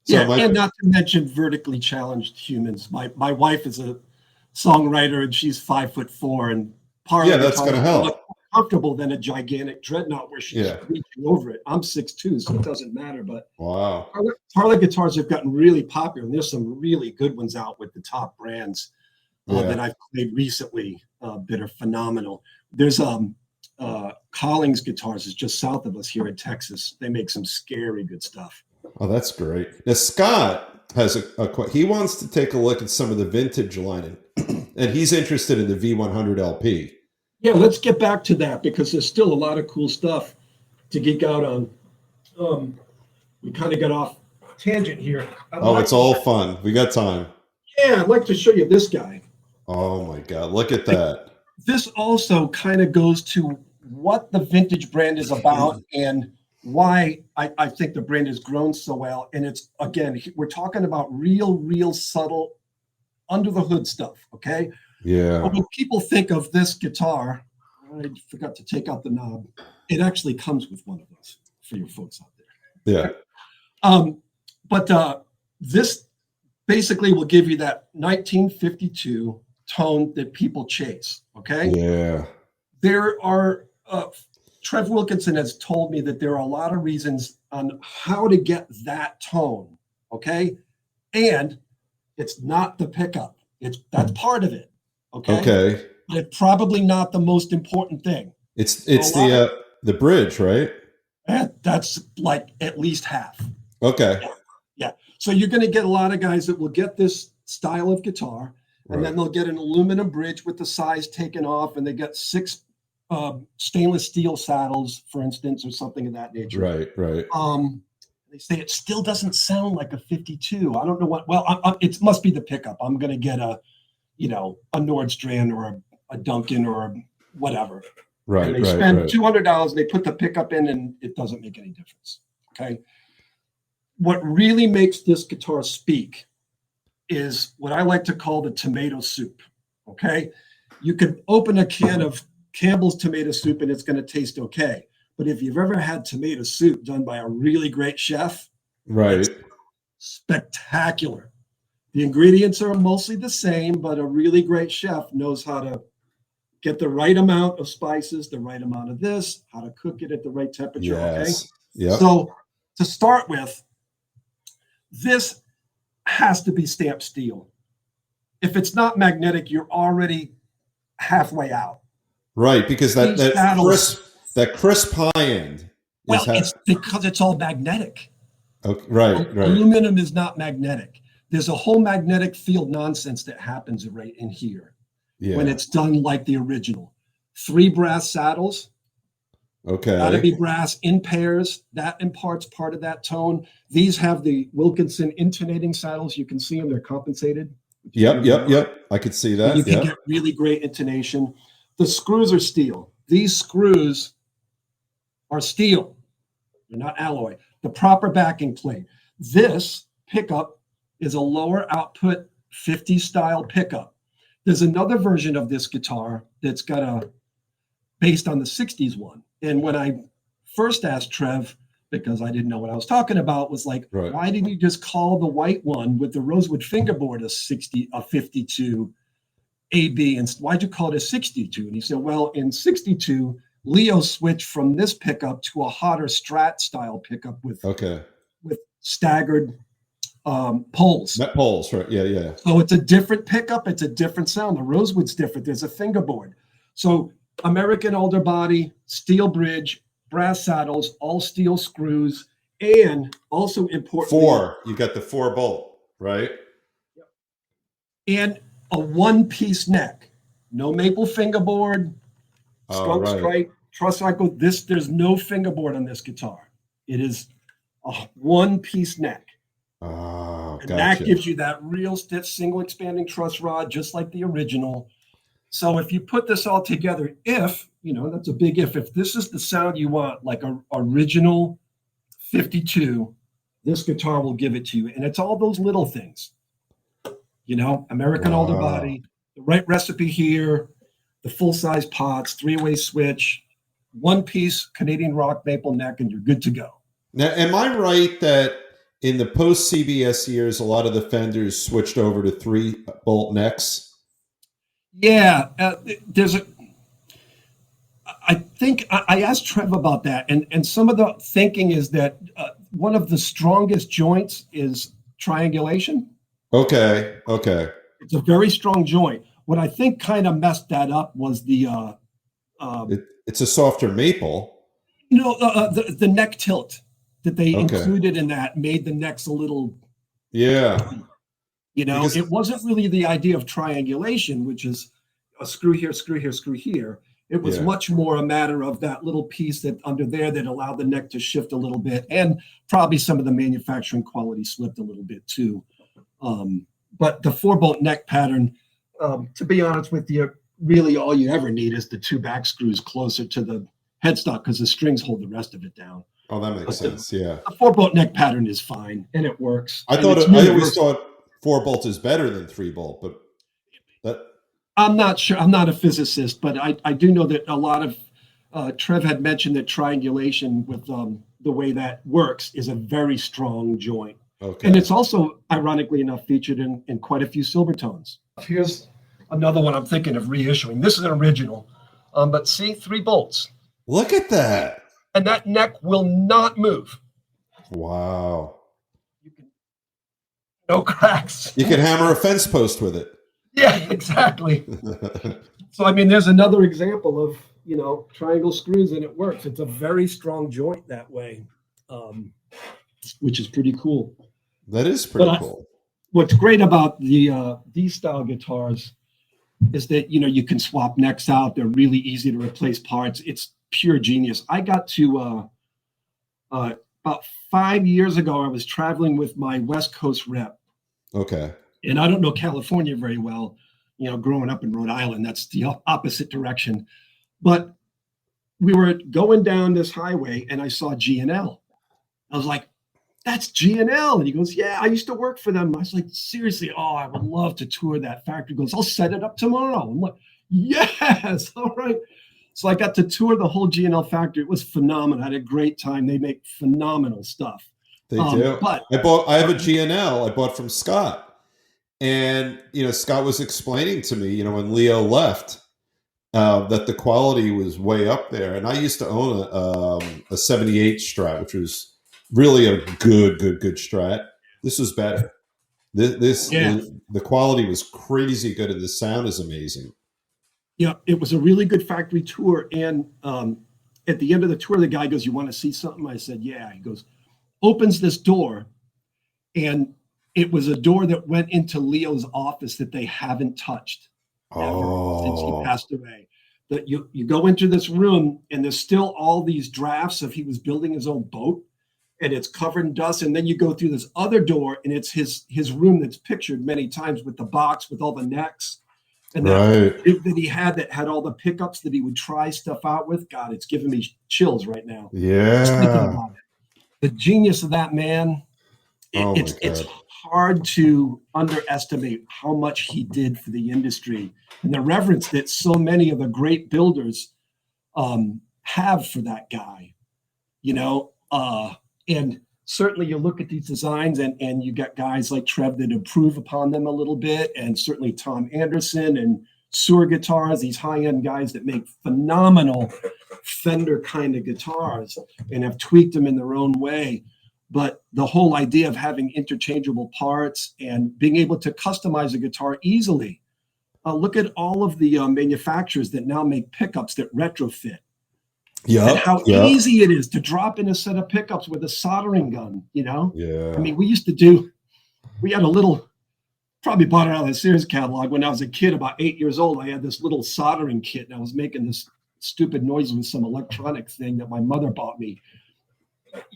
[SPEAKER 1] So
[SPEAKER 2] and not to mention vertically challenged humans. My wife is a songwriter, and she's 5'4", and parlor
[SPEAKER 1] that's going to help.
[SPEAKER 2] Comfortable than a gigantic dreadnought where she's reaching over it. I'm 6'2", so it doesn't matter. But
[SPEAKER 1] wow,
[SPEAKER 2] parlor guitars have gotten really popular, and there's some really good ones out with the top brands that I've played recently that are phenomenal. There's Collings Guitars is just south of us here in Texas. They make some scary good stuff.
[SPEAKER 1] Oh, that's great. Now Scott has he wants to take a look at some of the vintage line, and he's interested in the V100 LP.
[SPEAKER 2] Yeah, let's get back to that because there's still a lot of cool stuff to geek out on. We kind of got off tangent here.
[SPEAKER 1] It's all fun. We got time.
[SPEAKER 2] Yeah, I'd like to show you this guy.
[SPEAKER 1] Oh my God, look at that.
[SPEAKER 2] This also kind of goes to what the vintage brand is about and why I think the brand has grown so well. And it's, again, we're talking about real subtle under the hood stuff, okay?
[SPEAKER 1] Yeah.
[SPEAKER 2] But when people think of this guitar, I forgot to take out the knob. It actually comes with one of those for your folks out there.
[SPEAKER 1] Yeah.
[SPEAKER 2] But this basically will give you that 1952 tone that people chase, okay?
[SPEAKER 1] Yeah.
[SPEAKER 2] There are, Trev Wilkinson has told me that there are a lot of reasons on how to get that tone, okay? And it's not the pickup. That's part of it. Okay. But it's probably not the most important thing.
[SPEAKER 1] It's the bridge, right?
[SPEAKER 2] That's like at least half.
[SPEAKER 1] Okay.
[SPEAKER 2] Yeah. So you're going to get a lot of guys that will get this style of guitar, and then they'll get an aluminum bridge with the size taken off, and they get 6 stainless steel saddles, for instance, or something of that nature.
[SPEAKER 1] Right.
[SPEAKER 2] They say it still doesn't sound like a 52. I don't know what. Well, it must be the pickup. I'm going to get a Nordstrand or a Duncan or whatever.
[SPEAKER 1] Right,
[SPEAKER 2] and they
[SPEAKER 1] right,
[SPEAKER 2] spend
[SPEAKER 1] right.
[SPEAKER 2] $200, they put the pickup in, and it doesn't make any difference. Okay. What really makes this guitar speak is what I like to call the tomato soup. Okay. You could open a can of Campbell's tomato soup and it's going to taste okay. But if you've ever had tomato soup done by a really great chef, it's
[SPEAKER 1] Right.
[SPEAKER 2] spectacular. The ingredients are mostly the same, but a really great chef knows how to get the right amount of spices, the right amount of this, how to cook it at the right temperature. Okay.
[SPEAKER 1] Yes. Yep.
[SPEAKER 2] So to start with, this has to be stamped steel. If it's not magnetic, you're already halfway out.
[SPEAKER 1] Right, because that
[SPEAKER 2] These saddles,
[SPEAKER 1] that crisp high end is
[SPEAKER 2] well, it's because it's all magnetic.
[SPEAKER 1] okay, right, right.
[SPEAKER 2] Aluminum is not magnetic. There's a whole magnetic field nonsense that happens right in here when
[SPEAKER 1] Yeah.
[SPEAKER 2] it's done like the original. 3 brass saddles, got to
[SPEAKER 1] Okay.
[SPEAKER 2] be brass in pairs. That imparts part of that tone. These have the Wilkinson intonating saddles. You can see them; they're compensated.
[SPEAKER 1] Yep, yep, yep. I could see
[SPEAKER 2] So you
[SPEAKER 1] that.
[SPEAKER 2] can
[SPEAKER 1] Yep.
[SPEAKER 2] get really great intonation. The screws are steel. These screws are steel. They're not alloy. The proper backing plate. This pickup is a lower output 50 style pickup. There's another version of this guitar that's got a based on the 60s one. And when I first asked Trev, because I didn't know what I was talking about, was like,
[SPEAKER 1] Right.
[SPEAKER 2] why didn't you just call the white one with the rosewood fingerboard a 52 AB, and why'd you call it a 62? And he said, well, in 62, Leo switched from this pickup to a hotter Strat style pickup with
[SPEAKER 1] Okay.
[SPEAKER 2] staggered poles.
[SPEAKER 1] Met poles, right? Yeah, yeah.
[SPEAKER 2] So it's a different pickup. It's a different sound. The rosewood's different. There's a fingerboard. So American alder body, steel bridge, brass saddles, all steel screws, and also importantly,
[SPEAKER 1] 4. You got the 4 bolt, right?
[SPEAKER 2] and a one-piece neck. No maple fingerboard,
[SPEAKER 1] Oh,
[SPEAKER 2] skunk
[SPEAKER 1] right.
[SPEAKER 2] stripe, truss cycle. There's no fingerboard on this guitar. It is a one-piece neck.
[SPEAKER 1] Oh,
[SPEAKER 2] And
[SPEAKER 1] gotcha.
[SPEAKER 2] that gives you that real stiff single expanding truss rod, just like the original. So if you put this all together, if, that's a big if this is the sound you want, like a original 52, this guitar will give it to you. And it's all those little things, American alder body, the right recipe here, the full-size pots, 3-way switch, one-piece Canadian rock maple neck, and you're good to go.
[SPEAKER 1] Now, am I right that in the post CBS years, a lot of the Fenders switched over to 3 bolt necks?
[SPEAKER 2] Yeah, I think I asked Trev about that, and some of the thinking is that one of the strongest joints is triangulation.
[SPEAKER 1] Okay.
[SPEAKER 2] It's a very strong joint. What I think kind of messed that up was the
[SPEAKER 1] It's a softer maple.
[SPEAKER 2] the neck tilt that they
[SPEAKER 1] Okay.
[SPEAKER 2] included in that made the necks a little.
[SPEAKER 1] Yeah. Because-
[SPEAKER 2] It wasn't really the idea of triangulation, which is a screw here, screw here, screw here. It was much more a matter of that little piece that under there that allowed the neck to shift a little bit, and probably some of the manufacturing quality slipped a little bit too. But the 4-bolt neck pattern, to be honest with you, really all you ever need is the 2 back screws closer to the headstock because the strings hold the rest of it down.
[SPEAKER 1] Oh, that makes sense. Yeah.
[SPEAKER 2] The 4-bolt neck pattern is fine and it works.
[SPEAKER 1] I always thought 4 bolt is better than 3 bolt, but that.
[SPEAKER 2] I'm not sure. I'm not a physicist, but I do know that a lot of Trev had mentioned that triangulation with the way that works is a very strong joint.
[SPEAKER 1] Okay.
[SPEAKER 2] And it's also, ironically enough, featured in quite a few Silvertones. Here's another one I'm thinking of reissuing. This is an original, but see, 3 bolts.
[SPEAKER 1] Look at that.
[SPEAKER 2] And that neck will not move.
[SPEAKER 1] Wow.
[SPEAKER 2] No cracks.
[SPEAKER 1] You can hammer a fence post with it.
[SPEAKER 2] Yeah, exactly. So, there's another example of, triangle screws and it works. It's a very strong joint that way, which is pretty cool.
[SPEAKER 1] That is pretty cool.
[SPEAKER 2] What's great about these style guitars is that, you can swap necks out. They're really easy to replace parts. It's pure genius. I got to, about 5 years ago, I was traveling with my West Coast rep.
[SPEAKER 1] Okay.
[SPEAKER 2] And I don't know California very well, growing up in Rhode Island, that's the opposite direction. But we were going down this highway and I saw G&L. I was like, that's G&L. And he goes, yeah, I used to work for them. I was like, seriously, oh, I would love to tour that factory. He goes, I'll set it up tomorrow. I'm like, yes, all right. So I got to tour the whole G&L factory. It was phenomenal. I had a great time. They make phenomenal stuff.
[SPEAKER 1] They do.
[SPEAKER 2] But
[SPEAKER 1] I have a G&L I bought from Scott. And, Scott was explaining to me, when Leo left, that the quality was way up there. And I used to own a 78 Strat, which was really a good Strat. This was better. The quality was crazy good, and the sound is amazing.
[SPEAKER 2] Yeah, it was a really good factory tour. And at the end of the tour, the guy goes, you want to see something? I said, yeah. He goes, opens this door, and it was a door that went into Leo's office that they haven't touched ever since he passed away. That you go into this room, and there's still all these drafts of he was building his own boat, and it's covered in dust. And then you go through this other door, and it's his room that's pictured many times with the box with all the necks. And that he had all the pickups that he would try stuff out with. God, it's giving me chills right now.
[SPEAKER 1] Yeah.
[SPEAKER 2] Just thinking about it. The genius of that man, it's hard to underestimate how much he did for the industry and the reverence that so many of the great builders have for that guy, and certainly you look at these designs and you got guys like Trev that improve upon them a little bit, and certainly Tom Anderson and Suhr Guitars, these high-end guys that make phenomenal Fender kind of guitars and have tweaked them in their own way. But the whole idea of having interchangeable parts and being able to customize a guitar easily. Look at all of the manufacturers that now make pickups that retrofit.
[SPEAKER 1] Yeah.
[SPEAKER 2] And how easy it is to drop in a set of pickups with a soldering gun,
[SPEAKER 1] Yeah.
[SPEAKER 2] I mean, we had a little, probably bought it out of the Sears catalog when I was a kid, about 8 years old. I had this little soldering kit, and I was making this stupid noise with some electronic thing that my mother bought me.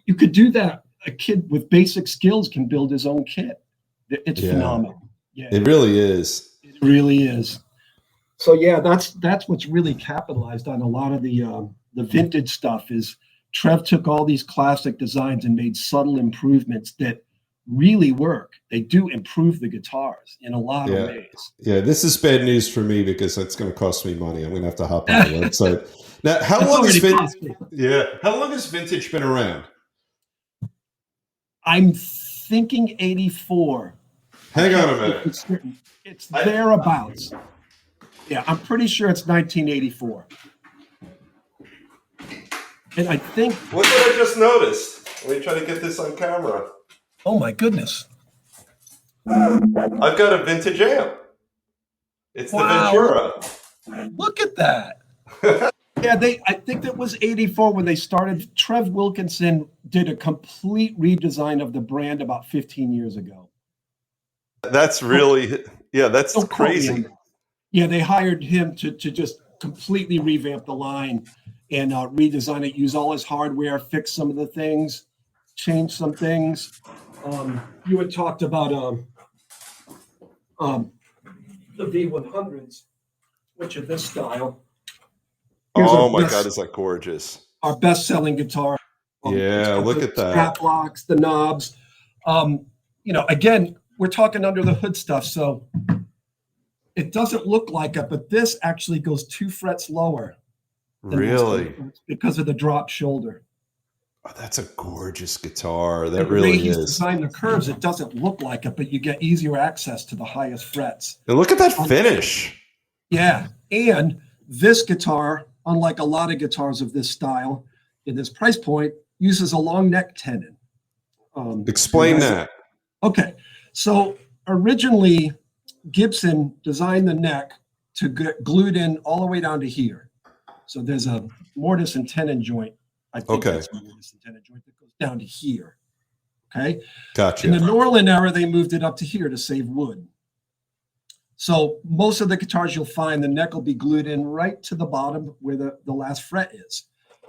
[SPEAKER 2] You could do that. A kid with basic skills can build his own kit. It's phenomenal. Yeah,
[SPEAKER 1] it really is.
[SPEAKER 2] It really is. So yeah, that's what's really capitalized on a lot of the vintage stuff. Is Trev took all these classic designs and made subtle improvements that really work. They do improve the guitars in a lot of ways.
[SPEAKER 1] Yeah, this is bad news for me because that's going to cost me money. I'm going to have to hop on the website. Now, how long has vintage been around?
[SPEAKER 2] I'm thinking 84.
[SPEAKER 1] Hang on a minute.
[SPEAKER 2] It's thereabouts. Yeah, I'm pretty sure it's 1984. And I think...
[SPEAKER 1] What did I just notice? Let me try to get this on camera.
[SPEAKER 2] Oh, my goodness.
[SPEAKER 1] I've got a vintage amp. It's the Ventura.
[SPEAKER 2] Look at that. Yeah, I think that was 84 when they started. Trev Wilkinson did a complete redesign of the brand about 15 years ago.
[SPEAKER 1] That's really, that's crazy.
[SPEAKER 2] Yeah, they hired him to just completely revamp the line and redesign it, use all his hardware, fix some of the things, change some things. You had talked about the V100s, which are this style.
[SPEAKER 1] My God, is that gorgeous?
[SPEAKER 2] Our best-selling guitar.
[SPEAKER 1] Look at that.
[SPEAKER 2] Strap locks, the knobs. Again, we're talking under the hood stuff, so it doesn't look like it, but this actually goes 2 frets lower.
[SPEAKER 1] Really?
[SPEAKER 2] Because of the drop shoulder.
[SPEAKER 1] Oh, that's a gorgeous guitar. That
[SPEAKER 2] the
[SPEAKER 1] really
[SPEAKER 2] way he's
[SPEAKER 1] is.
[SPEAKER 2] Designed the curves, it doesn't look like it, but you get easier access to the highest frets.
[SPEAKER 1] And look at that finish.
[SPEAKER 2] Yeah, and this guitar, unlike a lot of guitars of this style, in this price point, uses a long neck tenon.
[SPEAKER 1] Explain that.
[SPEAKER 2] Okay, so originally Gibson designed the neck to get glued in all the way down to here. So there's a mortise and tenon joint. I think that's a mortise and tenon joint that goes down to here. Okay,
[SPEAKER 1] gotcha.
[SPEAKER 2] In the Norland era, they moved it up to here to save wood. So most of the guitars you'll find, the neck will be glued in right to the bottom where the last fret is.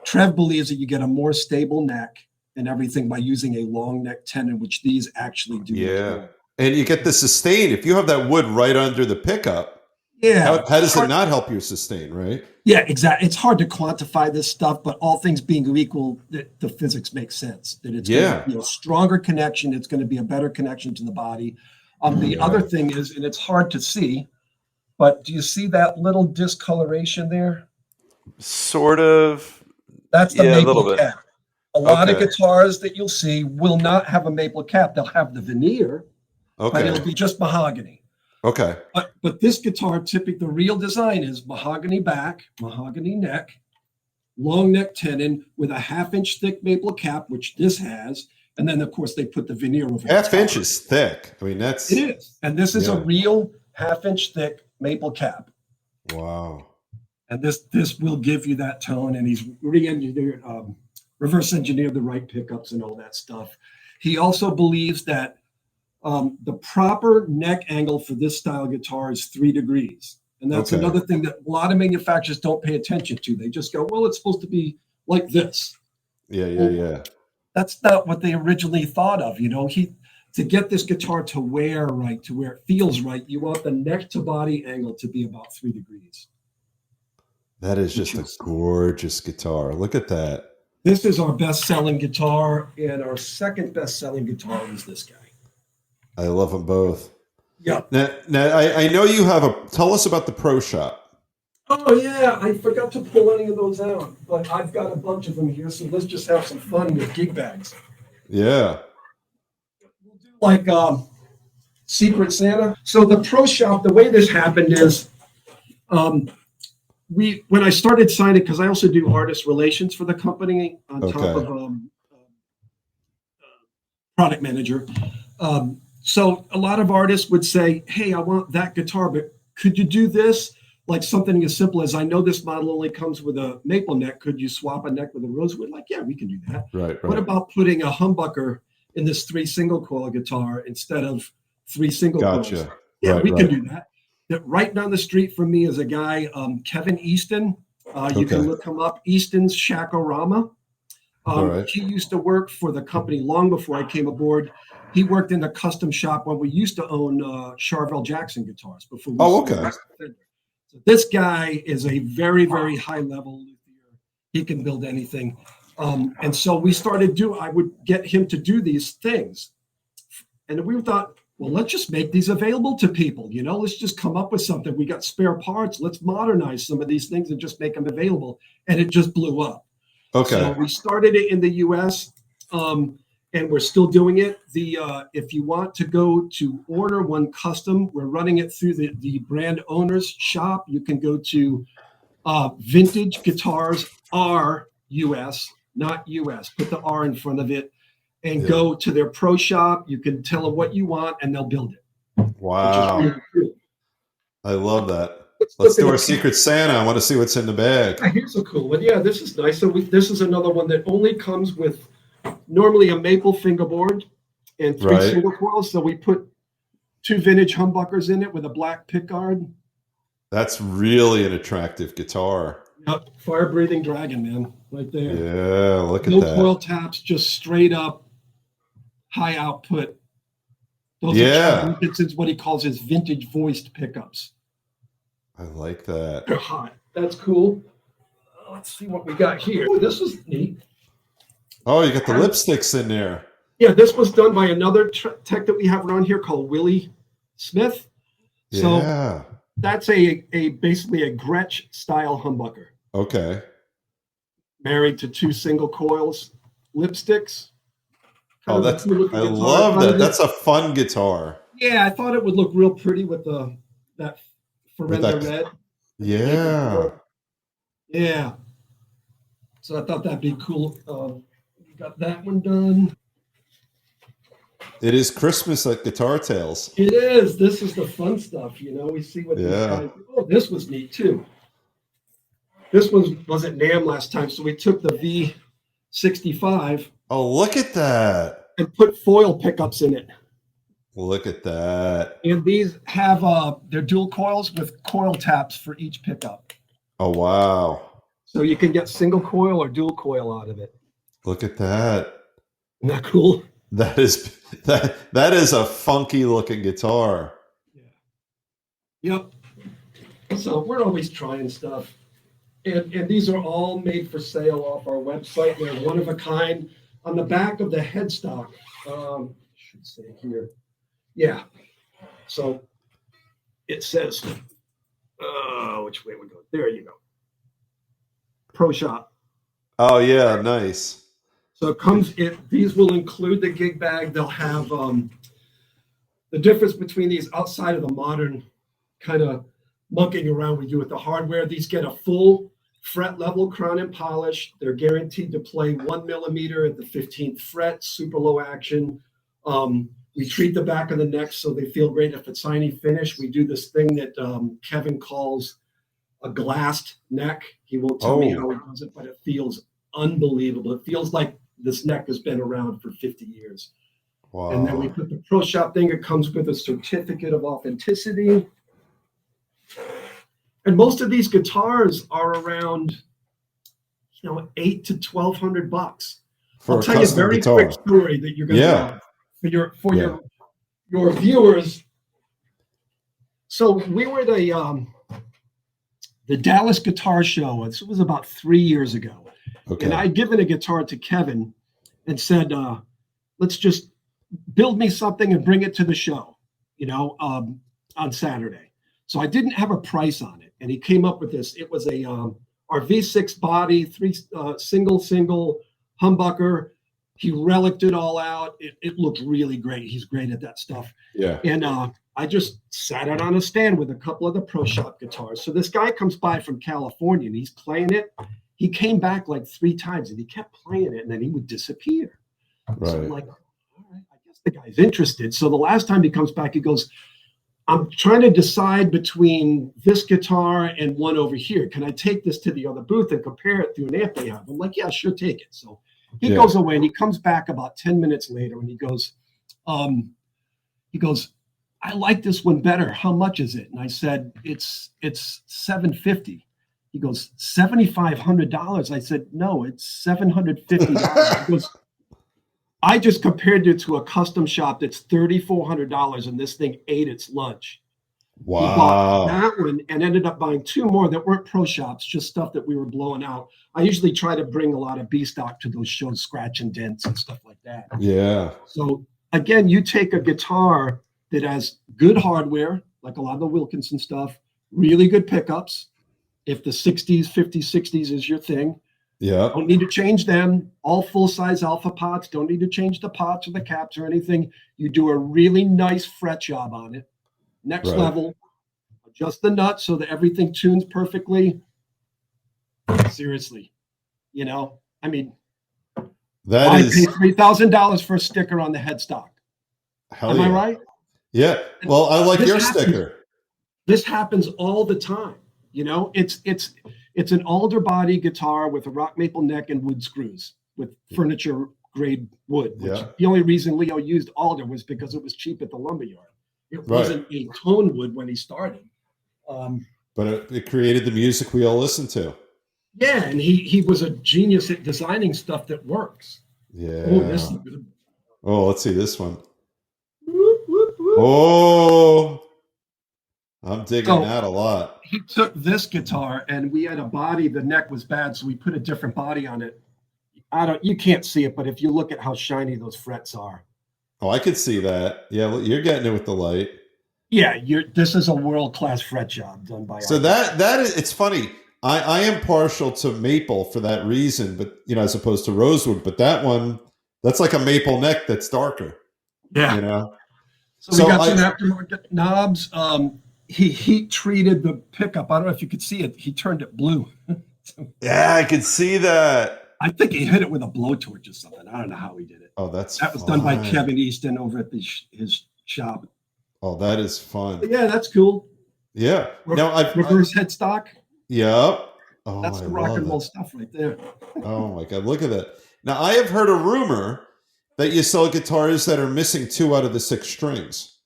[SPEAKER 2] Trev believes that you get a more stable neck and everything by using a long neck tenon, which these actually do.
[SPEAKER 1] Yeah. And you get the sustain. If you have that wood right under the pickup,
[SPEAKER 2] Yeah,
[SPEAKER 1] How
[SPEAKER 2] it's
[SPEAKER 1] does it
[SPEAKER 2] hard.
[SPEAKER 1] not help you sustain, right?
[SPEAKER 2] Yeah, exactly. It's hard to quantify this stuff, but all things being equal, the physics makes sense. That it's going to
[SPEAKER 1] Yeah.
[SPEAKER 2] be a stronger connection. It's going to be a better connection to the body. The other
[SPEAKER 1] Yeah.
[SPEAKER 2] thing is, and it's hard to see, but do you see that little discoloration there?
[SPEAKER 3] Sort of.
[SPEAKER 2] That's the
[SPEAKER 3] Yeah, a little
[SPEAKER 2] maple
[SPEAKER 3] bit.
[SPEAKER 2] cap. A lot of
[SPEAKER 3] Okay.
[SPEAKER 2] guitars that you'll see will not have a maple cap. They'll have the veneer, but it'll
[SPEAKER 1] Okay.
[SPEAKER 2] be just mahogany.
[SPEAKER 1] Okay.
[SPEAKER 2] But this guitar, typically the real design is mahogany back, mahogany neck, long neck tenon with a half-inch thick maple cap, which this has, and then of course they put the veneer over the
[SPEAKER 1] Half
[SPEAKER 2] top.
[SPEAKER 1] inch is thick. I mean, that's
[SPEAKER 2] It is, and this is a
[SPEAKER 1] yeah.
[SPEAKER 2] real half-inch thick maple cap,
[SPEAKER 1] Wow.
[SPEAKER 2] and this will give you that tone. And he's re-engineered, reverse engineered the right pickups and all that stuff. He also believes that the proper neck angle for this style guitar is 3 degrees. And that's
[SPEAKER 1] Okay.
[SPEAKER 2] another thing that a lot of manufacturers don't pay attention to. They just go, well, it's supposed to be like this.
[SPEAKER 1] Yeah. Yeah.
[SPEAKER 2] Well,
[SPEAKER 1] Yeah.
[SPEAKER 2] that's not what they originally thought of. To get this guitar to wear right, to where it feels right, you want the neck to body angle to be about 3 degrees.
[SPEAKER 1] That is just a gorgeous guitar. Look at that.
[SPEAKER 2] This is our best-selling guitar, and our second best-selling guitar is this guy.
[SPEAKER 1] I love them both.
[SPEAKER 2] Yeah.
[SPEAKER 1] Now I know you have tell us about the Pro Shop.
[SPEAKER 2] Oh yeah, I forgot to pull any of those out, but I've got a bunch of them here, so let's just have some fun with gig bags.
[SPEAKER 1] Yeah.
[SPEAKER 2] We'll do like Secret Santa. So the Pro Shop, the way this happened is, when I started signing, because I also do artist relations for the company on top of product manager. So a lot of artists would say, hey, I want that guitar, but could you do this? Like something as simple as, I know this model only comes with a maple neck. Could you swap a neck with a rosewood? Like, yeah, we can do that.
[SPEAKER 1] Right.
[SPEAKER 2] What about putting a humbucker in this 3 single coil guitar instead of 3 single coils?
[SPEAKER 1] Gotcha.
[SPEAKER 2] Yeah, we can do that. Right down the street from me is a guy, Kevin Easton. You can look him up, Easton's Shakorama. He used to work for the company long before I came aboard. He worked in the custom shop when we used to own Charvel Jackson guitars before. So this guy is a very, very high level luthier. He can build anything. And so I would get him to do these things. And we thought, well, let's just make these available to people. Let's just come up with something. We got spare parts. Let's modernize some of these things and just make them available. And it just blew up.
[SPEAKER 1] Okay.
[SPEAKER 2] So we started it in the US, and we're still doing it. If you want to go to order one custom, we're running it through the brand owner's shop. You can go to Vintage Guitars R US, not US. Put the R in front of it, and go to their pro shop. You can tell them what you want, and they'll build it.
[SPEAKER 1] Wow.
[SPEAKER 2] Really cool.
[SPEAKER 1] I love that. Let's do our Secret Santa. I want to see what's in the bag.
[SPEAKER 2] Here's a cool one. Yeah, this is nice. So this is another one that only comes with normally a maple fingerboard and 3 single coils. So we put 2 vintage humbuckers in it with a black pickguard.
[SPEAKER 1] That's really an attractive guitar.
[SPEAKER 2] Yep, fire-breathing dragon, man, right there.
[SPEAKER 1] Yeah, look at
[SPEAKER 2] that.
[SPEAKER 1] No
[SPEAKER 2] coil taps, just straight up high output. Those are It's what he calls his vintage voiced pickups.
[SPEAKER 1] I like that.
[SPEAKER 2] They're hot. That's cool. Let's see what we got here. Oh, this is neat.
[SPEAKER 1] Oh, you got the lipsticks in there.
[SPEAKER 2] Yeah, this was done by another tech that we have around here called Willie Smith. So that's basically a Gretsch style humbucker.
[SPEAKER 1] Okay.
[SPEAKER 2] Married to 2 single coils, lipsticks.
[SPEAKER 1] I love that. That's a fun guitar.
[SPEAKER 2] Yeah, I thought it would look real pretty with that Ferrenda red.
[SPEAKER 1] Yeah.
[SPEAKER 2] Yeah. So I thought that'd be cool. We got that one done.
[SPEAKER 1] It is Christmas at Guitar Tales.
[SPEAKER 2] It is. This is the fun stuff, We see what these guys do. Oh, this was neat too. This one was at NAMM last time, so we took the V65.
[SPEAKER 1] Oh, look at that.
[SPEAKER 2] And put foil pickups in it.
[SPEAKER 1] Look at that.
[SPEAKER 2] And these have they're dual coils with coil taps for each pickup.
[SPEAKER 1] Oh, wow.
[SPEAKER 2] So you can get single coil or dual coil out of it.
[SPEAKER 1] Look at that.
[SPEAKER 2] Isn't that cool?
[SPEAKER 1] That is a funky looking guitar.
[SPEAKER 2] Yeah. Yep. So we're always trying stuff. And these are all made for sale off our website. They're one of a kind. On the back of the headstock, should say here. Yeah. So it says, which way we go? There you go. Pro Shop.
[SPEAKER 1] Oh yeah, nice.
[SPEAKER 2] So it comes. These will include the gig bag. They'll have the difference between these outside of the modern kind of monkeying around we do with the hardware. These get a full fret level crown and polish. They're guaranteed to play 1 millimeter at the 15th fret, super low action. We treat the back of the neck so they feel great. If it's shiny finish, we do this thing that Kevin calls a glassed neck. He won't tell me how he does it, but it feels unbelievable. It feels like this neck has been around for 50 years.
[SPEAKER 1] Wow.
[SPEAKER 2] And then we put the Pro Shop thing. It comes with a certificate of authenticity. And most of these guitars are around, $800 to $1,200. I'll tell you a very quick story that you're going to love for your viewers. So we were at the Dallas Guitar Show. This was about 3 years ago. Okay. And I'd given a guitar to Kevin and said, let's just build me something and bring it to the show, on Saturday. So I didn't have a price on it. And he came up with this. It was our V6 body, single humbucker. He relicked it all out. It looked really great. He's great at that stuff.
[SPEAKER 1] Yeah.
[SPEAKER 2] And I just sat it on a stand with a couple of the Pro Shop guitars. So this guy comes by from California and he's playing it. He came back like 3 times and he kept playing it and then he would disappear. Right. So I'm like, all right, I guess the guy's interested. So the last time he comes back, he goes, I'm trying to decide between this guitar and one over here. Can I take this to the other booth and compare it to an amp they have? I'm like, yeah, sure, take it. So he goes away and he comes back about 10 minutes later and he goes, I like this one better. How much is it? And I said, it's $750. He goes, $7,500. I said, no, it's $750. He goes, I just compared it to a custom shop that's $3,400 and this thing ate its lunch.
[SPEAKER 1] Wow.
[SPEAKER 2] He bought that one and ended up buying 2 more that weren't Pro Shops, just stuff that we were blowing out. I usually try to bring a lot of B stock to those shows, scratch and dents and stuff like that.
[SPEAKER 1] Yeah.
[SPEAKER 2] So again, you take a guitar that has good hardware, like a lot of the Wilkinson stuff, really good pickups. If the 60s, 50s, 60s is your thing.
[SPEAKER 1] Yeah.
[SPEAKER 2] Don't need to change them. All full-size alpha pots. Don't need to change the pots or the caps or anything. You do a really nice fret job on it. Next level. Adjust the nuts so that everything tunes perfectly. Seriously. I mean, I paid $3,000 for a sticker on the headstock. Am I right?
[SPEAKER 1] Yeah. Well, I like your sticker.
[SPEAKER 2] This happens all the time. It's an alder body guitar with a rock maple neck and wood screws with furniture grade wood. Which the only reason Leo used alder was because it was cheap at the lumberyard. It wasn't a tone wood when he started.
[SPEAKER 1] But it created the music we all listen to.
[SPEAKER 2] Yeah, and he was a genius at designing stuff that works.
[SPEAKER 1] Yeah.
[SPEAKER 2] Oh, this is good.
[SPEAKER 1] Oh, let's see this one. Whoop, whoop, whoop. Oh, I'm digging that a lot.
[SPEAKER 2] He took this guitar and we had a body, the neck was bad, so we put a different body on it. You can't see it, but if you look at how shiny those frets are.
[SPEAKER 1] Oh, I could see that. Yeah, you're getting it with the light.
[SPEAKER 2] Yeah, this is a world-class fret job done by.
[SPEAKER 1] So that is, it's funny. I am partial to maple for that reason, but as opposed to rosewood. But that one, that's like a maple neck that's darker.
[SPEAKER 2] Yeah. So we got some aftermarket knobs. He heat treated the pickup. I don't know if you could see it. He turned it blue.
[SPEAKER 1] Yeah, I could see that.
[SPEAKER 2] I think he hit it with a blowtorch or something. I don't know how he did it.
[SPEAKER 1] Oh, that
[SPEAKER 2] was done by Kevin Easton over at his shop.
[SPEAKER 1] Oh, that is fun.
[SPEAKER 2] But yeah, that's cool.
[SPEAKER 1] Yeah.
[SPEAKER 2] Reverse headstock.
[SPEAKER 1] Yep. Oh,
[SPEAKER 2] that's the rock and roll stuff right there.
[SPEAKER 1] Oh my God, look at that. Now I have heard a rumor that you sell guitars that are missing 2 out of the 6 strings,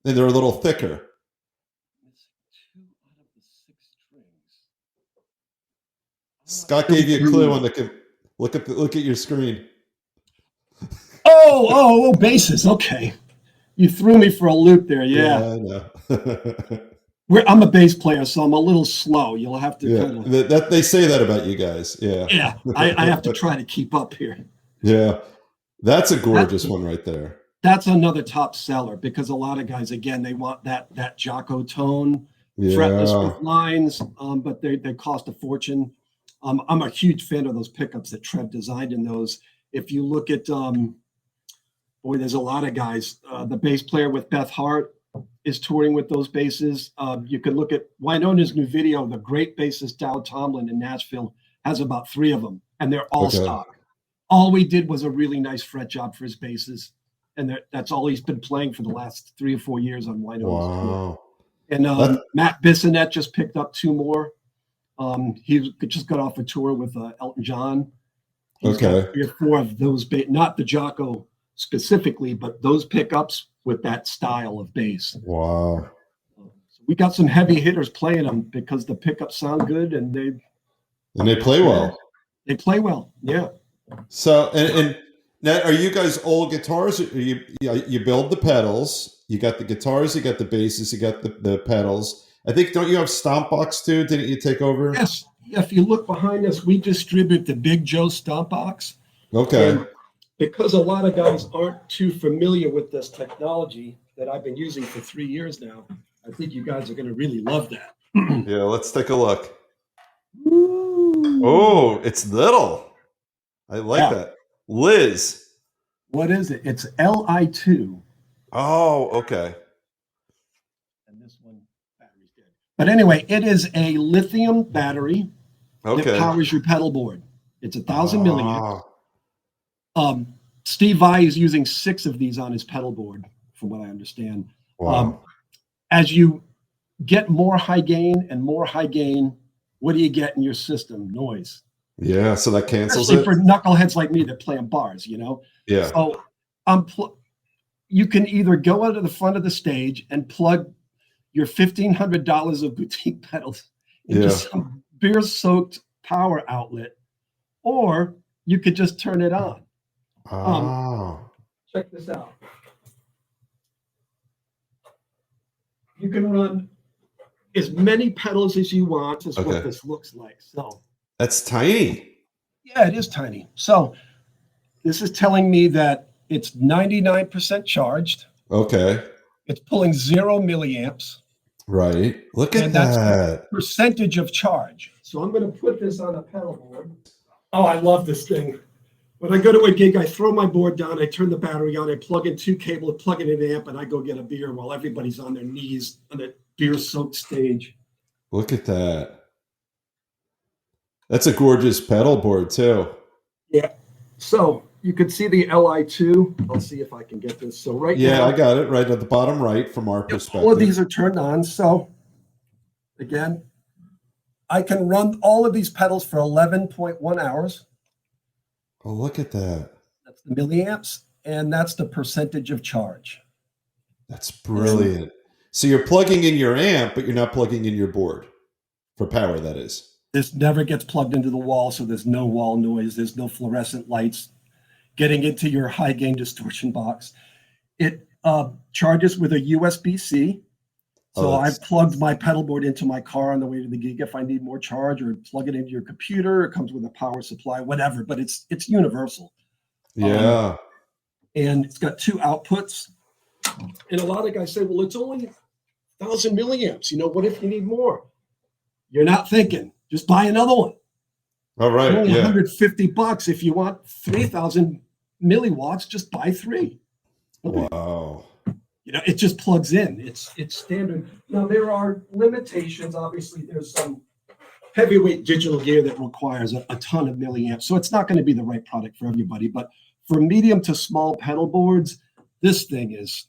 [SPEAKER 1] and they're a little thicker. Scott gave you a clue on the look at your screen.
[SPEAKER 2] Oh, bases. Okay, you threw me for a loop there. Yeah.
[SPEAKER 1] I know.
[SPEAKER 2] I'm a bass player, so I'm a little slow. You'll have to
[SPEAKER 1] Yeah,
[SPEAKER 2] kind of,
[SPEAKER 1] that they say that about you guys. Yeah.
[SPEAKER 2] yeah, I have to try to keep up here.
[SPEAKER 1] Yeah. That's a
[SPEAKER 2] That's
[SPEAKER 1] gorgeous one right there.
[SPEAKER 2] that's another top seller because a lot of guys, again, they want that Jocko tone, fretless
[SPEAKER 1] Yeah.
[SPEAKER 2] with lines, but they cost a fortune. I'm a huge fan of those pickups that Trev designed in those. If you look at, boy, there's a lot of guys. The bass player with Beth Hart is touring with those basses. You could look at Wynona's new video. The great bassist Dow Tomlin in Nashville has about 3 of them, and they're all
[SPEAKER 1] Okay.
[SPEAKER 2] stock. All we did was a really nice fret job for his basses, and that's all he's been playing for the last 3 or 4 years on Wynona's tour.
[SPEAKER 1] Wow.
[SPEAKER 2] And
[SPEAKER 1] That
[SPEAKER 2] Matt Bissonette just picked up 2 more. He just got off a tour with Elton John. He's got
[SPEAKER 1] okay.
[SPEAKER 2] 3 or 4 of those, not the Jocko specifically, but those pickups with that style of bass.
[SPEAKER 1] Wow.
[SPEAKER 2] So we got some heavy hitters playing them because the pickups sound good and
[SPEAKER 1] they play well.
[SPEAKER 2] They play well, yeah.
[SPEAKER 1] So and now are you guys all guitars? Or you build the pedals, you got the guitars, you got the basses, you got the pedals. I think don't you have Stomp Box too? Didn't you take over?
[SPEAKER 2] Yes. If you look behind us, we distribute the Big Joe Stomp Box.
[SPEAKER 1] Okay.
[SPEAKER 2] And because a lot of guys aren't too familiar with this technology that I've been using for 3 years now, I think you guys are going to really love that.
[SPEAKER 1] Yeah, let's take a look.
[SPEAKER 2] Ooh.
[SPEAKER 1] Oh, it's little. I like
[SPEAKER 2] Yeah.
[SPEAKER 1] that. Liz.
[SPEAKER 2] What is it? It's Li2.
[SPEAKER 1] Oh, okay.
[SPEAKER 2] And this one, battery's dead. But anyway, it is a lithium battery that
[SPEAKER 1] Okay.
[SPEAKER 2] powers your pedal board. It's 1,000 milliamps.
[SPEAKER 1] Oh,
[SPEAKER 2] Steve Vai is using 6 of these on his pedal board, from what I understand.
[SPEAKER 1] wow.
[SPEAKER 2] As you get more high gain and more high gain, what do you get in your system? Noise.
[SPEAKER 1] Yeah, so that cancels
[SPEAKER 2] Especially
[SPEAKER 1] it.
[SPEAKER 2] for knuckleheads like me that play on bars, you know?
[SPEAKER 1] Yeah.
[SPEAKER 2] So you can either go out to the front of the stage and plug your $1,500 of boutique pedals into
[SPEAKER 1] Yeah.
[SPEAKER 2] some beer-soaked power outlet, or you could just turn it on.
[SPEAKER 1] Oh.
[SPEAKER 2] Check this out. You can run as many pedals as you want. Is
[SPEAKER 1] Okay.
[SPEAKER 2] what this looks like. So
[SPEAKER 1] That's tiny.
[SPEAKER 2] yeah, it is tiny. So this is telling me that it's 99% charged.
[SPEAKER 1] Okay.
[SPEAKER 2] It's pulling 0 milliamps.
[SPEAKER 1] Right. Look at
[SPEAKER 2] And that's
[SPEAKER 1] that.
[SPEAKER 2] Percentage of charge. So I'm going to put this on a pedal board. Oh, I love this thing. When I go to a gig, I throw my board down, I turn the battery on, I plug in 2 cables, plug in an amp, and I go get a beer while everybody's on their knees on a beer-soaked stage.
[SPEAKER 1] Look at that. That's a gorgeous pedal board too.
[SPEAKER 2] Yeah. So you can see the Li2. I'll see if I can get this. So right
[SPEAKER 1] Yeah,
[SPEAKER 2] now,
[SPEAKER 1] I got it right at the bottom right from our perspective.
[SPEAKER 2] all of these are turned on. So again, I can run all of these pedals for 11.1 hours.
[SPEAKER 1] Oh, look at that.
[SPEAKER 2] That's the milliamps, and that's the percentage of charge.
[SPEAKER 1] That's brilliant. So you're plugging in your amp, but you're not plugging in your board for power, that is.
[SPEAKER 2] This never gets plugged into the wall, so there's no wall noise. There's no fluorescent lights getting into your high gain distortion box. It charges with a USB-C. So I've plugged my pedal board into my car on the way to the gig if I need more charge, or plug it into your computer. It comes with a power supply, whatever, but it's universal.
[SPEAKER 1] Yeah.
[SPEAKER 2] And it's got 2 outputs. And a lot of guys say, well, it's only 1,000 milliamps. You know, what if you need more? You're not thinking. Just buy another one.
[SPEAKER 1] All right.
[SPEAKER 2] Only
[SPEAKER 1] Yeah.
[SPEAKER 2] $150. If you want 3,000 milliwatts, just buy 3. Okay.
[SPEAKER 1] Wow.
[SPEAKER 2] You know, it just plugs in. It's standard. Now there are limitations. Obviously, there's some heavyweight digital gear that requires a ton of milliamps. So it's not going to be the right product for everybody. But for medium to small pedal boards, this thing is.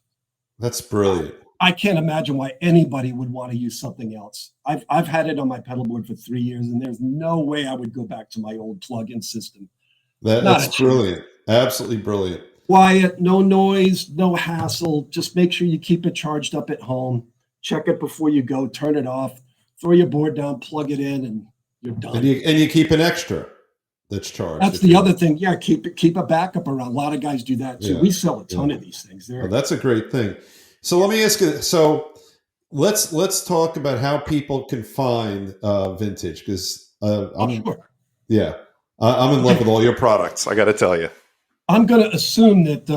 [SPEAKER 1] That's brilliant.
[SPEAKER 2] I can't imagine why anybody would want to use something else. I've had it on my pedal board for 3 years, and there's no way I would go back to my old plug-in system.
[SPEAKER 1] That's brilliant. Absolutely brilliant.
[SPEAKER 2] Quiet, no noise, no hassle. Just make sure you keep it charged up at home. Check it before you go. Turn it off. Throw your board down. Plug it in, and you're done.
[SPEAKER 1] And you keep an extra that's charged.
[SPEAKER 2] That's the other thing. Yeah, keep a backup around. A lot of guys do that too.
[SPEAKER 1] Yeah.
[SPEAKER 2] We sell a ton of these things.
[SPEAKER 1] Oh, that's a great thing. So let me ask you. So let's talk about how people can find vintage, because
[SPEAKER 2] Sure.
[SPEAKER 1] yeah, I'm in love with all your products. I got to tell you.
[SPEAKER 2] I'm going to assume that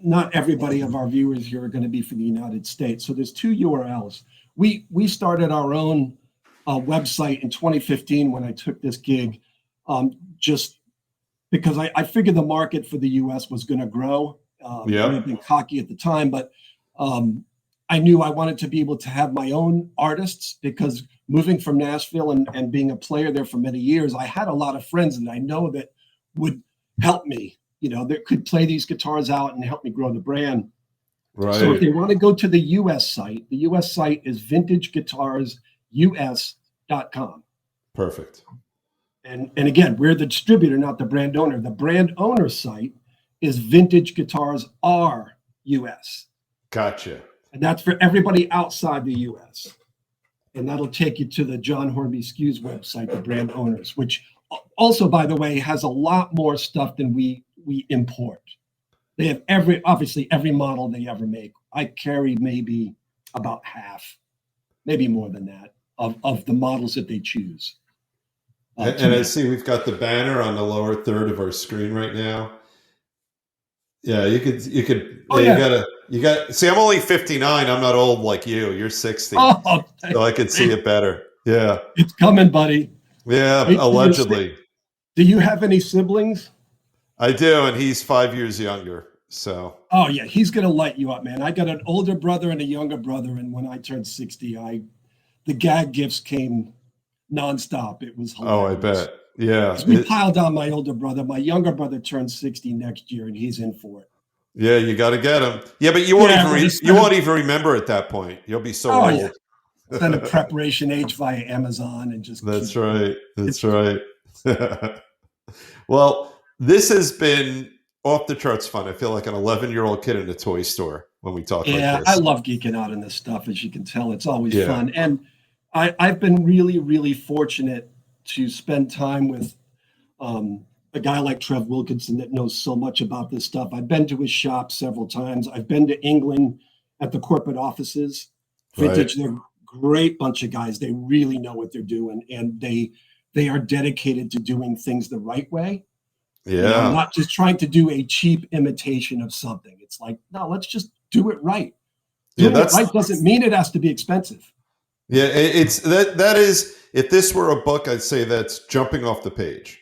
[SPEAKER 2] not everybody of our viewers here are going to be from the United States. So there's two URLs. We started our own website in 2015 when I took this gig, just because I figured the market for the US was going to grow.
[SPEAKER 1] Yeah.
[SPEAKER 2] We had been cocky at the time, but I knew I wanted to be able to have my own artists, because moving from Nashville and being a player there for many years, I had a lot of friends that I know that would help me, that could play these guitars out and help me grow the brand.
[SPEAKER 1] Right.
[SPEAKER 2] So if they want to go to the US site, the US site is vintageguitarsus.com.
[SPEAKER 1] Perfect.
[SPEAKER 2] And again, we're the distributor, not the brand owner. The brand owner site is Vintage Guitars R US.
[SPEAKER 1] Gotcha.
[SPEAKER 2] And that's for everybody outside the US. And that'll take you to the John Hornby SKUs website, the brand owners, which also, by the way, has a lot more stuff than we import. They have obviously every model they ever make. I carry maybe about half, maybe more than that, of the models that they choose.
[SPEAKER 1] And I see we've got the banner on the lower third of our screen right now. Yeah, you could.
[SPEAKER 2] Oh,
[SPEAKER 1] yeah. You got. See, I'm only 59. I'm not old like you. You're 60,
[SPEAKER 2] oh,
[SPEAKER 1] so I could see it better. Yeah,
[SPEAKER 2] it's coming, buddy.
[SPEAKER 1] yeah. Allegedly.
[SPEAKER 2] Do you have any siblings?
[SPEAKER 1] I do, and he's 5 years younger. So.
[SPEAKER 2] Oh yeah, he's gonna light you up, man. I got an older brother and a younger brother, and when I turned 60, the gag gifts came nonstop. It was hilarious.
[SPEAKER 1] Oh, I bet. Yeah.
[SPEAKER 2] We piled on my older brother. My younger brother turns 60 next year, and he's in for it.
[SPEAKER 1] Yeah, you got to get him. Yeah, but you won't even remember at that point. You'll be so old.
[SPEAKER 2] Yeah. Send a preparation H via Amazon and just.
[SPEAKER 1] That's right. That's right. Well, this has been off the charts fun. I feel like an 11-year-old kid in a toy store when we talk like this.
[SPEAKER 2] Yeah, I love geeking out on this stuff. As you can tell, it's always fun. And I've been really, really fortunate to spend time with a guy like Trev Wilkinson that knows so much about this stuff. I've been to his shop several times. I've been to England at the corporate offices. Vintage, they're a great bunch of guys. They really know what they're doing, and they are dedicated to doing things the right way.
[SPEAKER 1] Yeah.
[SPEAKER 2] Not just trying to do a cheap imitation of something. It's like, no, let's just do it right. Doing it right doesn't mean it has to be expensive.
[SPEAKER 1] Yeah, it's that is, if this were a book, I'd say that's jumping off the page.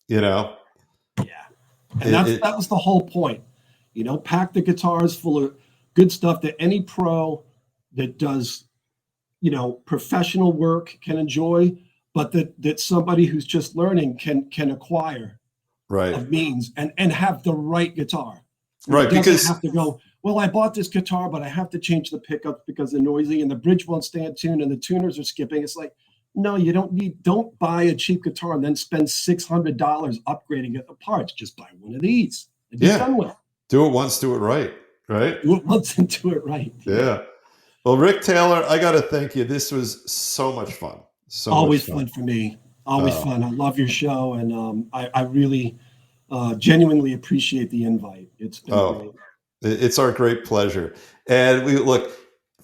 [SPEAKER 2] Yeah. And that was the whole point. Pack the guitars full of good stuff that any pro that does, professional work can enjoy, but that somebody who's just learning can acquire of means and have the right guitar.
[SPEAKER 1] Right. Because
[SPEAKER 2] have to go, well, I bought this guitar, but I have to change the pickups because they're noisy and the bridge won't stay in tune and the tuners are skipping. It's like, no, you don't buy a cheap guitar and then spend $600 upgrading it the parts. Just buy one of these and be done with it.
[SPEAKER 1] Do it once, do it right. Right?
[SPEAKER 2] Do it once and do it right.
[SPEAKER 1] Yeah. Well, Rick Taylor, I got to thank you. This was so much fun.
[SPEAKER 2] Always fun for me. Always fun. I love your show, and I really genuinely appreciate the invite. It's been great.
[SPEAKER 1] It's our great pleasure. And we look,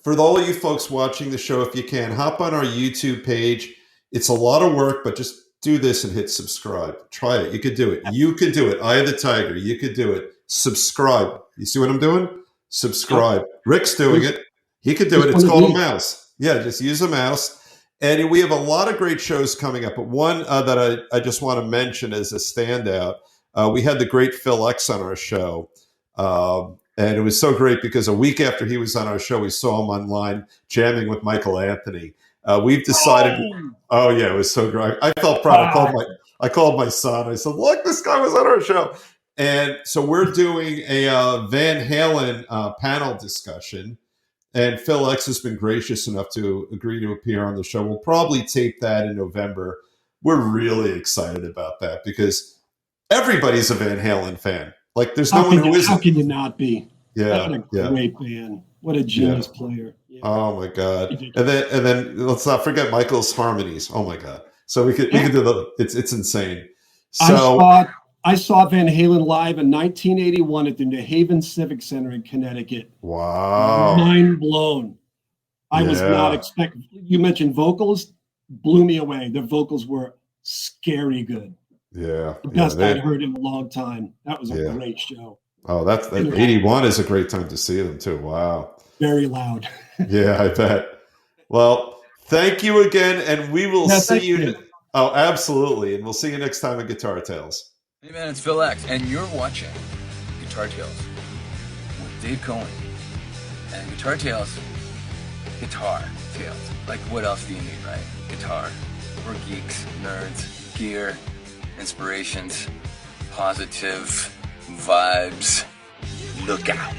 [SPEAKER 1] for all of you folks watching the show, if you can, hop on our YouTube page. It's a lot of work, but just do this and hit subscribe. Try it. You could do it. You could do it. Eye of the Tiger. You could do it. Subscribe. You see what I'm doing? Subscribe. Rick's doing it. He could do it. It's called a mouse. Yeah, just use a mouse. And we have a lot of great shows coming up. But one that I just want to mention as a standout, we had the great Phil X on our show. And it was so great because a week after he was on our show, we saw him online jamming with Michael Anthony. We've decided, it was so great. I felt proud. I called my son. I said, look, this guy was on our show. And so we're doing a Van Halen panel discussion. And Phil X has been gracious enough to agree to appear on the show. We'll probably tape that in November. We're really excited about that because everybody's a Van Halen fan. Like, there's no one who isn't.
[SPEAKER 2] How can you not be?
[SPEAKER 1] Yeah.
[SPEAKER 2] What a great band. What a genius player. Yeah.
[SPEAKER 1] Oh my God. And then let's not forget Michael's harmonies. Oh my God. So we could do it's insane. So
[SPEAKER 2] I saw Van Halen live in 1981 at the New Haven Civic Center in Connecticut.
[SPEAKER 1] Wow.
[SPEAKER 2] Mind blown. I was not
[SPEAKER 1] Yeah.
[SPEAKER 2] expecting. You mentioned vocals, blew me away. The vocals were scary good.
[SPEAKER 1] Yeah.
[SPEAKER 2] The
[SPEAKER 1] Yeah.
[SPEAKER 2] best I'd heard in a long time. That was a
[SPEAKER 1] Yeah.
[SPEAKER 2] great show.
[SPEAKER 1] Oh, that
[SPEAKER 2] And
[SPEAKER 1] 81 is a great time to see them too. Wow.
[SPEAKER 2] very loud.
[SPEAKER 1] Yeah, I bet. Well, thank you again, and we will
[SPEAKER 2] Yeah,
[SPEAKER 1] see
[SPEAKER 2] thank
[SPEAKER 1] you.
[SPEAKER 2] you.
[SPEAKER 1] Oh, absolutely. And we'll see you next time at Guitar Tales.
[SPEAKER 4] Hey man, it's Phil X, and you're watching Guitar Tales with Dave Cohen. And Guitar Tales, Guitar Tales. Like, what else do you need, right? Guitar. We're geeks, nerds, gear, inspirations, positive vibes. Look out.